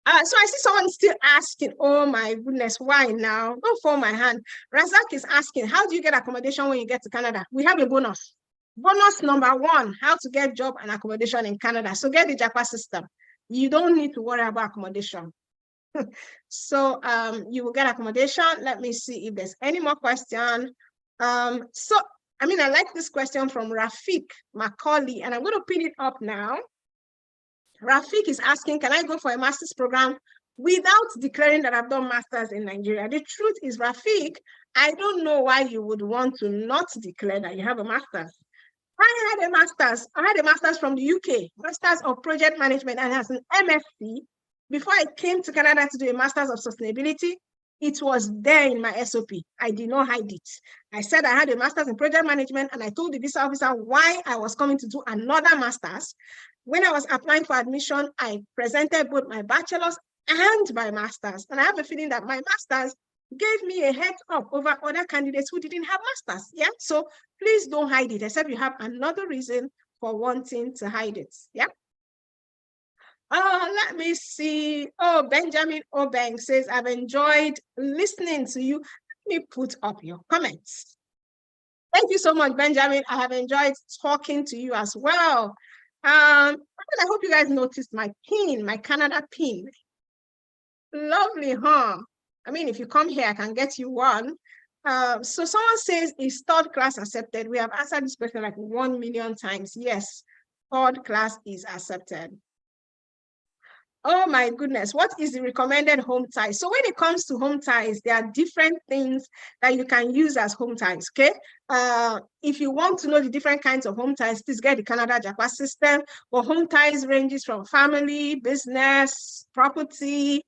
So I see someone still asking, oh my goodness, why now? Don't fall my hand. Razak is asking, how do you get accommodation when you get to Canada? We have a bonus. Bonus number 1, how to get job and accommodation in Canada. So get the Japa system. You don't need to worry about accommodation. So you will get accommodation. Let me see if there's any more question. I like this question from Rafik Macaulay, and I'm going to pin it up now. Rafik is asking, can I go for a master's program without declaring that I've done masters in Nigeria. The truth is, Rafiq, I don't know why you would want to not declare that you have a master's. I had a master's from the UK, Masters of Project Management, and as an MSc. Before I came to Canada to do a Masters of Sustainability, it was there in my SOP. I did not hide it. I said I had a Masters in Project Management, and I told the visa officer why I was coming to do another Masters. When I was applying for admission, I presented both my bachelor's and my Masters. And I have a feeling that my Masters gave me a head up over other candidates who didn't have masters. Yeah, so please don't hide it, except you have another reason for wanting to hide it. Yeah. Let me see. Oh, Benjamin Obeng says, I've enjoyed listening to you. Let me put up your comments. Thank you so much, Benjamin. I have enjoyed talking to you as well. I hope you guys noticed my pin, my Canada pin. Lovely, huh? I mean, if you come here, I can get you one. So someone says, is third class accepted? We have answered this question like 1 million times. Yes, third class is accepted. Oh my goodness, what is the recommended home ties? So when it comes to home ties, there are different things that you can use as home ties, okay? If you want to know the different kinds of home ties, please get the Canada Japa system. But home ties ranges from family, business, property,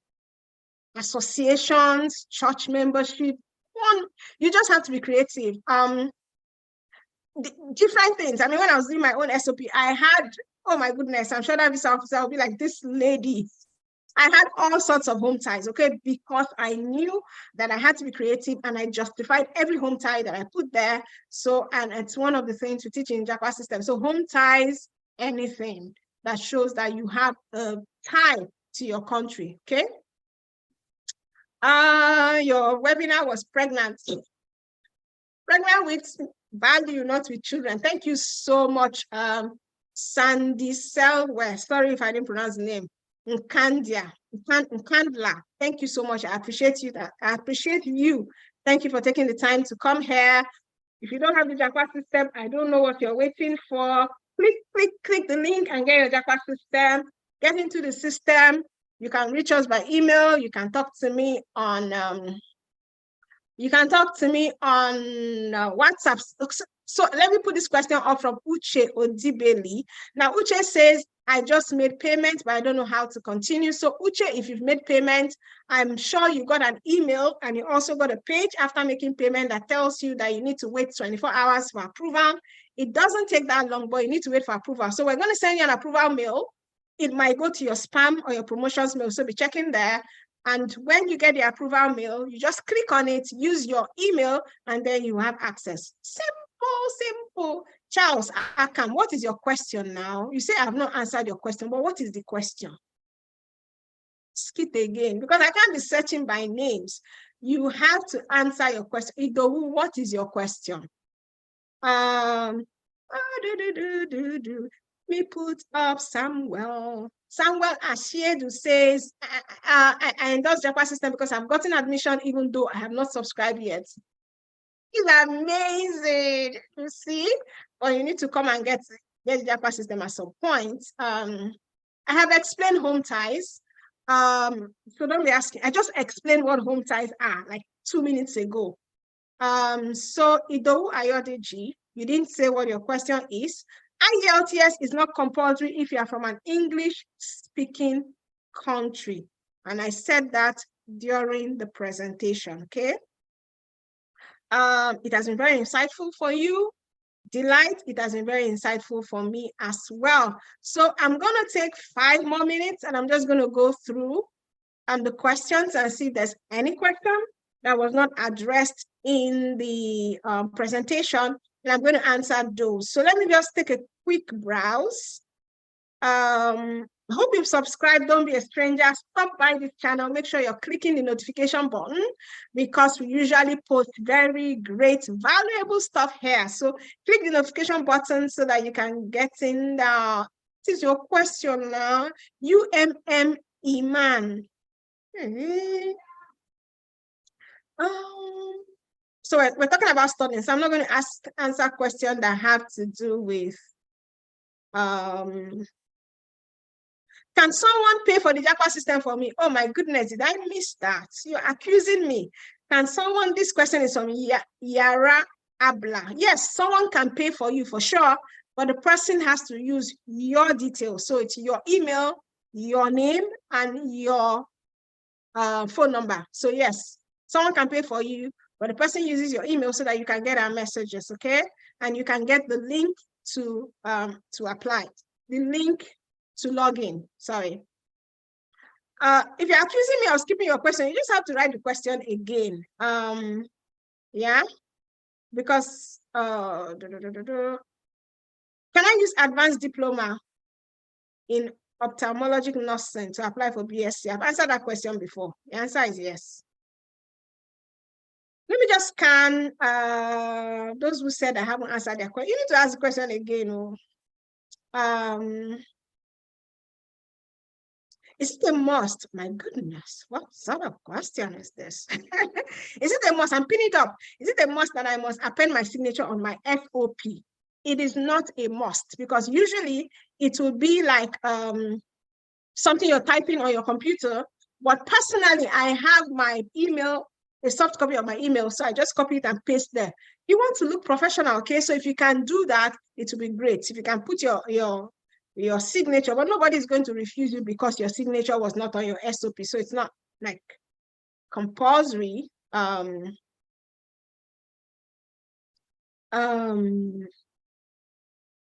associations, church membership. You just have to be creative. Different things. I mean, when I was doing my own SOP, I had, oh my goodness, I'm sure that visa officer will be like, this lady. I had all sorts of home ties, okay, because I knew that I had to be creative, and I justified every home tie that I put there. So, and it's one of the things we teach in Japa system. So home ties, anything that shows that you have a tie to your country, okay? Your webinar was pregnant. Pregnant with value, not with children. Thank you so much, Sandy Selwell. Sorry if I didn't pronounce the name. Nkandla. Thank you so much. I appreciate you. I appreciate you. Thank you for taking the time to come here. If you don't have the Japa system, I don't know what you're waiting for. Click the link and get your Japa system. Get into the system. You can reach us by email. You can talk to me on WhatsApp. So let me put this question up from Uche Odibeli. Now, Uche says, I just made payment, but I don't know how to continue. So Uche, if you've made payment, I'm sure you got an email, and you also got a page after making payment that tells you that you need to wait 24 hours for approval. It doesn't take that long, but you need to wait for approval. So we're going to send you an approval mail. It might go to your spam or your promotions mail, so be checking there. And when you get the approval mail, you just click on it, use your email, and then you have access. Simple. Charles Akam, what is your question now? You say I have not answered your question, but what is the question? Skip again, because I can't be searching by names. You have to answer your question. Idowu, what is your question? Me put up Samuel. Samuel Ashiedu says, I endorse Japa system because I've gotten admission even though I have not subscribed yet. It's amazing, you see? But you need to come and get the Japa system at some point. I have explained home ties. So don't be asking. I just explained what home ties are like 2 minutes ago. So Idowu Ayodeji, you didn't say what your question is. IELTS is not compulsory if you are from an English-speaking country. And I said that during the presentation, okay? It has been very insightful for you. Delight, it has been very insightful for me as well. So I'm gonna take 5 more minutes, and I'm just gonna go through the questions and see if there's any question that was not addressed in the presentation, and I'm going to answer those. So let me just take a quick browse. Hope you've subscribed. Don't be a stranger. Stop by this channel. Make sure you're clicking the notification button, because we usually post very great, valuable stuff here. So click the notification button so that you can get in. This is your question now. UMM Iman. So we're talking about studying, so I'm not going to answer questions that have to do with Can someone pay for the Japa system for me? Oh my goodness, did I miss that? You're accusing me. Can someone, this question is from Yara Abla. Yes, someone can pay for you for sure, but the person has to use your details. So it's your email, your name, and your phone number. So yes, someone can pay for you, but the person uses your email so that you can get our messages, okay? And you can get the link to apply, the link to log in, sorry. If you're accusing me of skipping your question, you just have to write the question again. Yeah, because can I use advanced diploma in ophthalmologic nursing to apply for BSc? I've answered that question before. The answer is yes. Let me just scan those who said I haven't answered their question. You need to ask the question again. Is it a must? My goodness, what sort of question is this? Is it a must? I'm pinning it up. Is it a must that I must append my signature on my FOP? It is not a must, because usually it will be like something you're typing on your computer. But personally, I have my email, a soft copy of my email, so I just copy it and paste there. You want to look professional, okay? So if you can do that, it will be great. If you can put your signature, but nobody's going to refuse you because your signature was not on your SOP. So it's not like compulsory.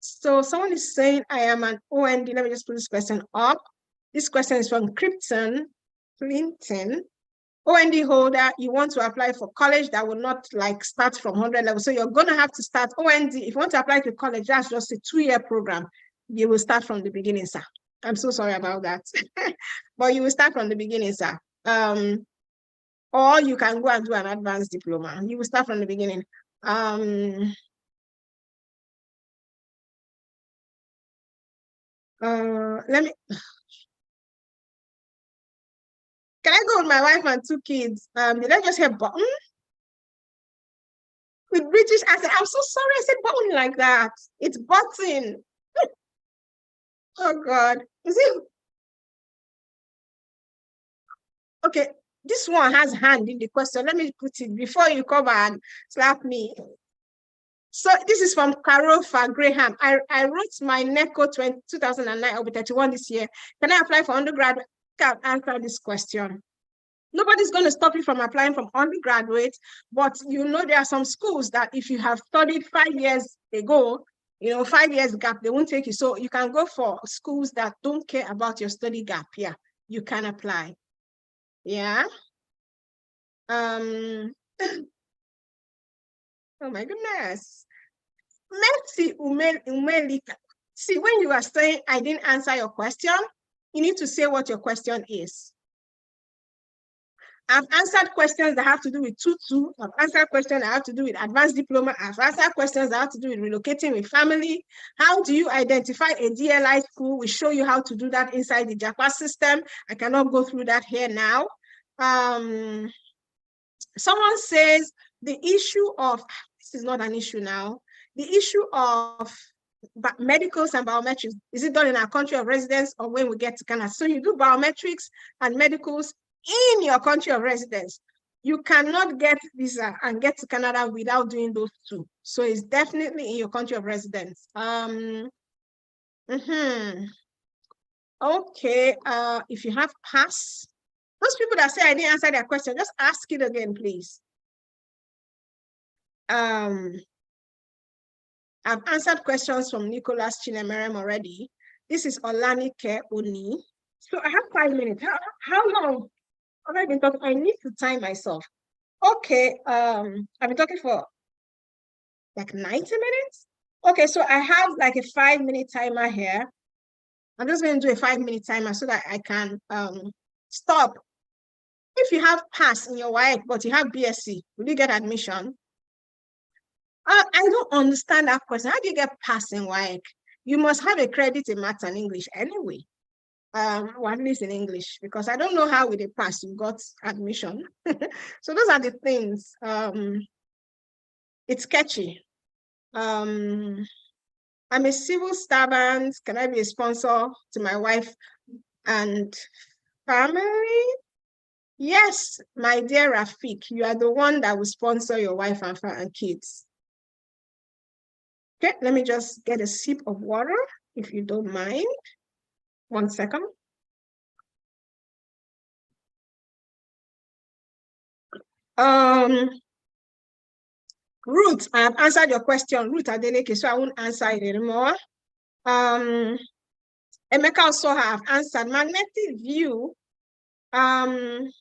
So someone is saying, I am an OND. Let me just put this question up. This question is from Clinton. OND holder, you want to apply for college that will not like start from 100 level. So you're going to have to start OND. If you want to apply to college, that's just a 2-year program. You will start from the beginning, sir. I'm so sorry about that. But you will start from the beginning, sir. Or you can go and do an advanced diploma. You will start from the beginning. Let me. Can I go with my wife and 2 kids? Did I just hear button? With British accent. I'm so sorry I said button like that. It's button. Oh God. Is it? Okay, this one has hand in the question. Let me put it before you come and slap me. So this is from Carol Graham. I wrote my NECO 2009. I'll be 31 this year. Can I apply for undergraduate? Can answer this question. Nobody's going to stop you from applying from undergraduate, but you know there are some schools that if you have studied 5 years ago, 5 years gap, they won't take you. So you can go for schools that don't care about your study gap. Yeah, you can apply. Yeah. Oh my goodness. Merci, Umelika. See, when you are saying I didn't answer your question, you need to say what your question is. I've answered questions that have to do with tutu. I've answered questions that have to do with advanced diploma. I've answered questions that have to do with relocating with family. How do you identify a DLI school? We show you how to do that inside the Japa system. I cannot go through that here now. Someone says the issue of, this is not an issue now, the issue of medicals and biometrics, is it done in our country of residence or when we get to Canada? So you do biometrics and medicals in your country of residence. You cannot get visa and get to Canada without doing those 2. So it's definitely in your country of residence. Okay, if you have pass, those people that say I didn't answer their question, just ask it again, please. I've answered questions from Nicholas Chinemerem already. This is Olanike Oni. So I have 5 minutes. How long have I been talking? I need to time myself. Okay, I've been talking for like 90 minutes. Okay, so I have like a 5-minute timer here. I'm just going to do a 5-minute timer so that I can stop. If you have pass in your WAEC, but you have BSc, will you get admission? I don't understand that question. How do you get pass in WAEC? You must have a credit in math and English anyway. Or at least in English, because I don't know how with a pass you got admission. So those are the things. It's sketchy. I'm a civil servant. Can I be a sponsor to my wife? and family. Yes, my dear Rafik, you are the one that will sponsor your wife and kids. Okay, let me just get a sip of water, if you don't mind. 1 second. Ruth, I have answered your question, Ruth Adeleke, so I won't answer it anymore. Emeka also have answered. Magnetic view. I've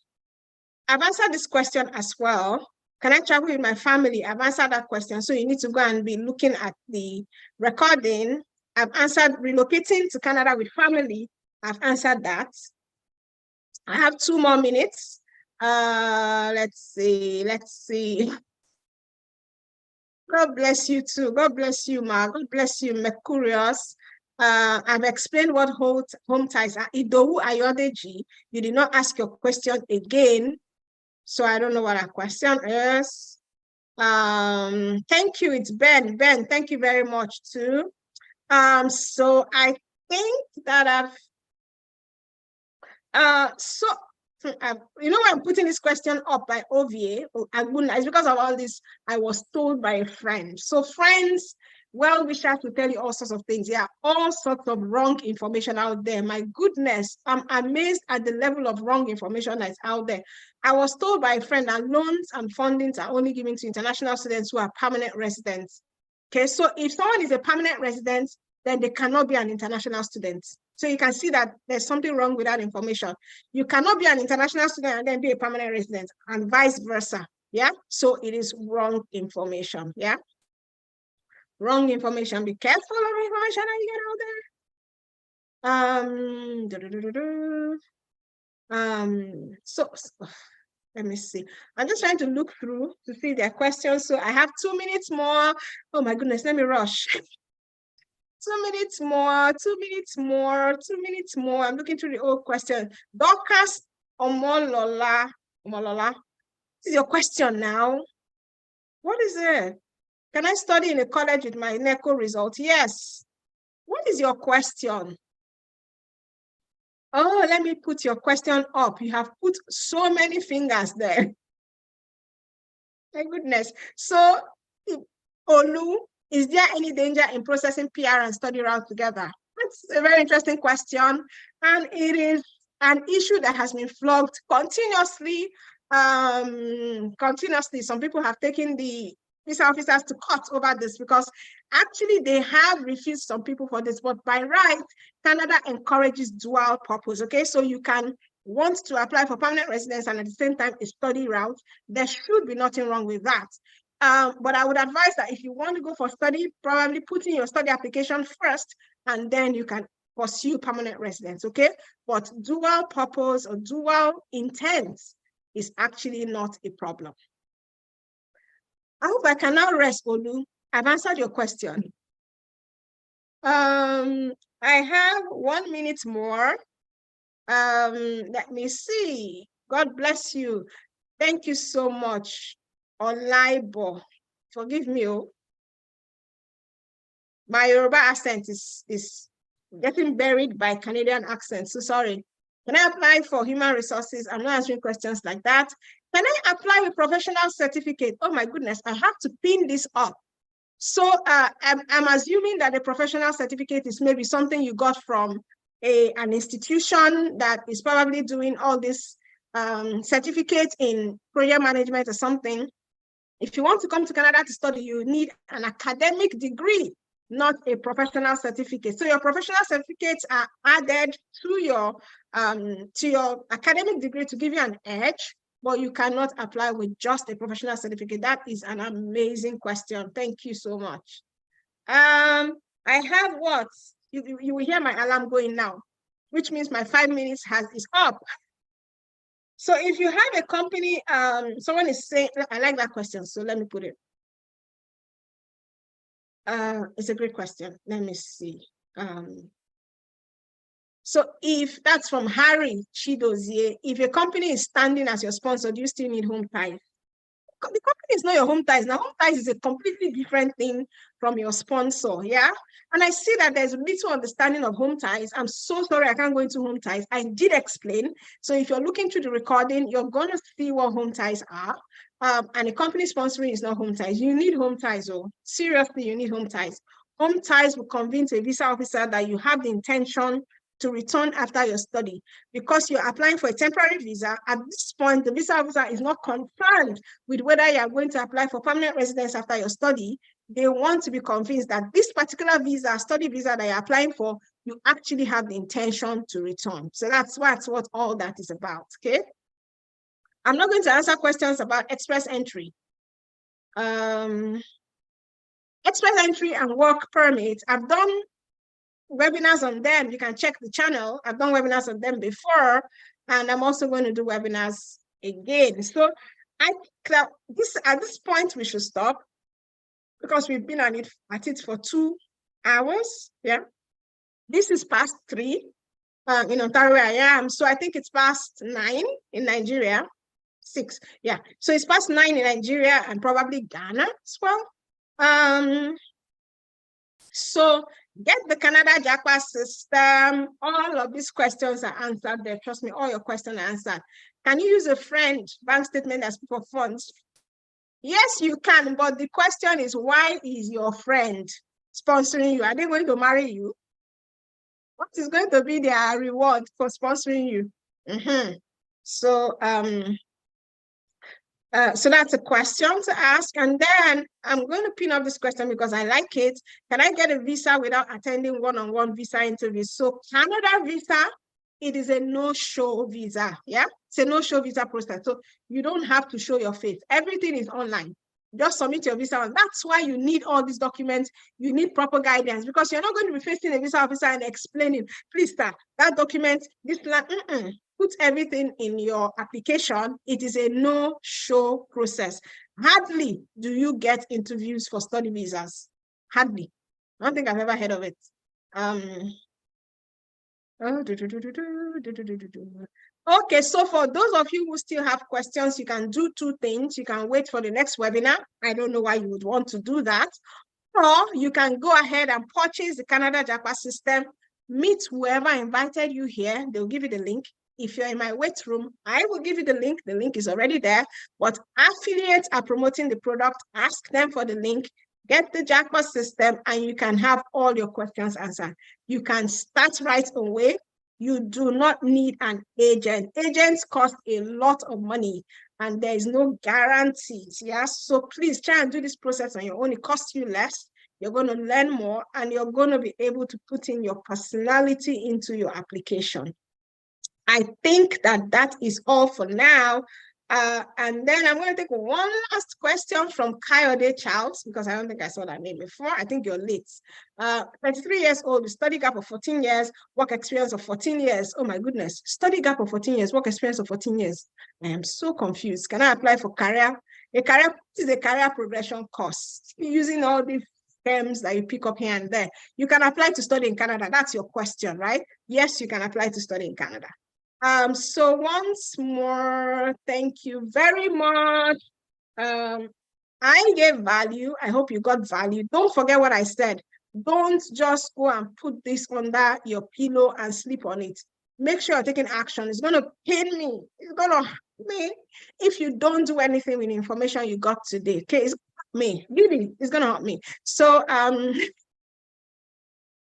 answered this question as well. Can I travel with my family? I've answered that question. So you need to go and be looking at the recording. I've answered relocating to Canada with family. I've answered that. I have 2 more minutes. Let's see. God bless you too. God bless you, Ma. God bless you, Mercurius. I've explained what home ties are. Idowu Ayodeji, you did not ask your question again. So I don't know what our question is. Thank you. It's Ben. Ben, thank you very much too. So I think that you know, I'm putting this question up by OVA, it's because of all this. I was told by a friend. So friends, well wishers to tell you all sorts of things. Yeah, all sorts of wrong information out there. My goodness, I'm amazed at the level of wrong information that's out there. I was told by a friend that loans and fundings are only given to international students who are permanent residents. Okay, so if someone is a permanent resident, then they cannot be an international student. So you can see that there's something wrong with that information. You cannot be an international student and then be a permanent resident, and vice versa. Yeah, so it is wrong information. Yeah, wrong information. Be careful of the information that you get out there. So let me see. I'm just trying to look through to see their questions. So I have 2 minutes more. Oh my goodness, let me rush. 2 minutes more, 2 minutes more, 2 minutes more. I'm looking through the old question. Dorcas Omolola. What is your question now? What is it? Can I study in a college with my NECO result? Yes. What is your question? Oh, let me put your question up. You have put so many fingers there. My goodness. So, Olu, is there any danger in processing PR and study route together? That's a very interesting question. And it is an issue that has been flogged continuously. Some people have taken the visa officers to court over this because actually they have refused some people for this, but by right, Canada encourages dual purpose. Okay, so you can want to apply for permanent residence and at the same time a study route. There should be nothing wrong with that. But I would advise that if you want to go for study, probably put in your study application first, and then you can pursue permanent residence, okay? But dual purpose or dual intent is actually not a problem. I hope I can now rest, Olu. I've answered your question. I have 1 minute more. Let me see. God bless you. Thank you so much. Olaibo. Forgive me. My Yoruba accent is getting buried by Canadian accent. So sorry. Can I apply for human resources? I'm not answering questions like that. Can I apply with professional certificate? Oh my goodness, I have to pin this up. So I'm assuming that the professional certificate is maybe something you got from an institution that is probably doing all this certificate in project management or something. If you want to come to Canada to study, you need an academic degree, not a professional certificate. So your professional certificates are added to your academic degree to give you an edge, but you cannot apply with just a professional certificate. That is an amazing question. Thank you so much. I have what? You will hear my alarm going now, which means my 5 minutes is up. So if you have a company, someone is saying, I like that question, so let me put it. It's a great question. Let me see. So if that's from Harry Chidozie, if a company is standing as your sponsor, do you still need home ties? the company is not your home ties. Now, home ties is a completely different thing from your sponsor, yeah? And I see that there's little understanding of home ties. I'm so sorry I can't go into home ties. I did explain. So if you're looking through the recording, you're going to see what home ties are. And the company sponsoring is not home ties. You need home ties, oh. Seriously, you need home ties. Home ties will convince a visa officer that you have the intention to return after your study. Because you're applying for a temporary visa, at this point, the visa officer is not concerned with whether you are going to apply for permanent residence after your study. They want to be convinced that this particular visa, study visa that you're applying for, you actually have the intention to return. So that's what all that is about, okay? I'm not going to answer questions about express entry. Express entry and work permit. I've done webinars on them. You can check the channel. I've done webinars on them before, and I'm also going to do webinars again. So I think at this point we should stop because we've been at it for 2 hours. Yeah, this is past 3 in Ontario where I am. So I think it's past 9 in Nigeria. 6, yeah. So it's past 9 in Nigeria and probably Ghana as well. So get the Canada Japa system. All of these questions are answered there. Trust me, all your questions are answered. Can you use a friend bank statement as proof of funds? Yes, you can, but the question is, why is your friend sponsoring you? Are they going to marry you? What is going to be their reward for sponsoring you? So that's a question to ask. And then I'm going to pin up this question because I like it. Can I get a visa without attending one-on-one visa interviews? So Canada visa, it is a no-show visa. Yeah, it's a no-show visa process. So you don't have to show your face. Everything is online. Just submit your visa. And that's why you need all these documents. You need proper guidance because you're not going to be facing a visa officer and explaining, please, sir, that document, this plan, put everything in your application. It is a no-show process. Hardly do you get interviews for study visas. Hardly. I don't think I've ever heard of it. Okay, so for those of you who still have questions, you can do 2 things. You can wait for the next webinar. I don't know why you would want to do that. Or you can go ahead and purchase the Canada Japa system, meet whoever invited you here. They'll give you the link. If you're in my wait room, I will give you the link. The link is already there. But affiliates are promoting the product. Ask them for the link. Get the Japa system, and you can have all your questions answered. You can start right away. You do not need an agent. Agents cost a lot of money, and there is no guarantees. Yeah, so please try and do this process on your own. It costs you less. You're going to learn more, and you're going to be able to put in your personality into your application. I think that is all for now. And then I'm going to take one last question from Kayode Charles, because I don't think I saw that name before. I think you're late. 23 years old, study gap of 14 years, work experience of 14 years. Oh my goodness, study gap of 14 years, work experience of 14 years. I am so confused. Can I apply for career? This is a career progression course. Using all these terms that you pick up here and there. You can apply to study in Canada. That's your question, right? Yes, you can apply to study in Canada. So once more, thank you very much. I gave value. I hope you got value. Don't forget what I said. Don't just go and put this under your pillow and sleep on it. Make sure you're taking action. It's going to pain me. It's going to hurt me if you don't do anything with the information you got today. Okay, it's me. Really, it's going to hurt me. So,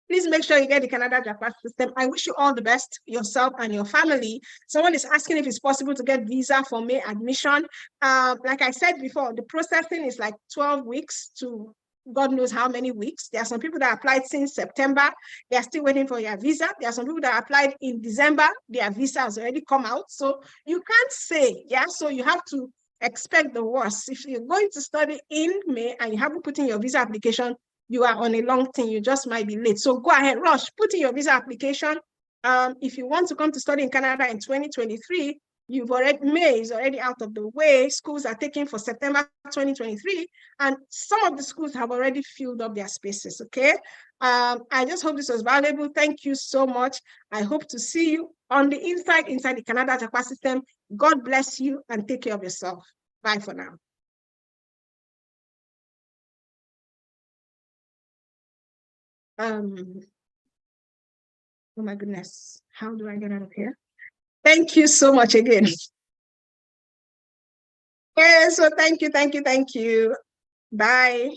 please make sure you get the Canada Japa system. I wish you all the best, yourself and your family. Someone is asking if it's possible to get visa for May admission. Like I said before, the processing is like 12 weeks to God knows how many weeks. There are some people that applied since September. They are still waiting for their visa. There are some people that applied in December. Their visa has already come out. So you can't say, yeah, so you have to expect the worst. If you're going to study in May and you haven't put in your visa application, you are on a long thing, you just might be late. So go ahead, rush, put in your visa application. If you want to come to study in Canada in 2023, May is already out of the way. Schools are taking for September 2023, and some of the schools have already filled up their spaces, okay? I just hope this was valuable. Thank you so much. I hope to see you on the inside the Canada Japa system. God bless you and take care of yourself. Bye for now. Oh my goodness, how do I get out of here? Thank you so much again. Yeah, so thank you. Bye.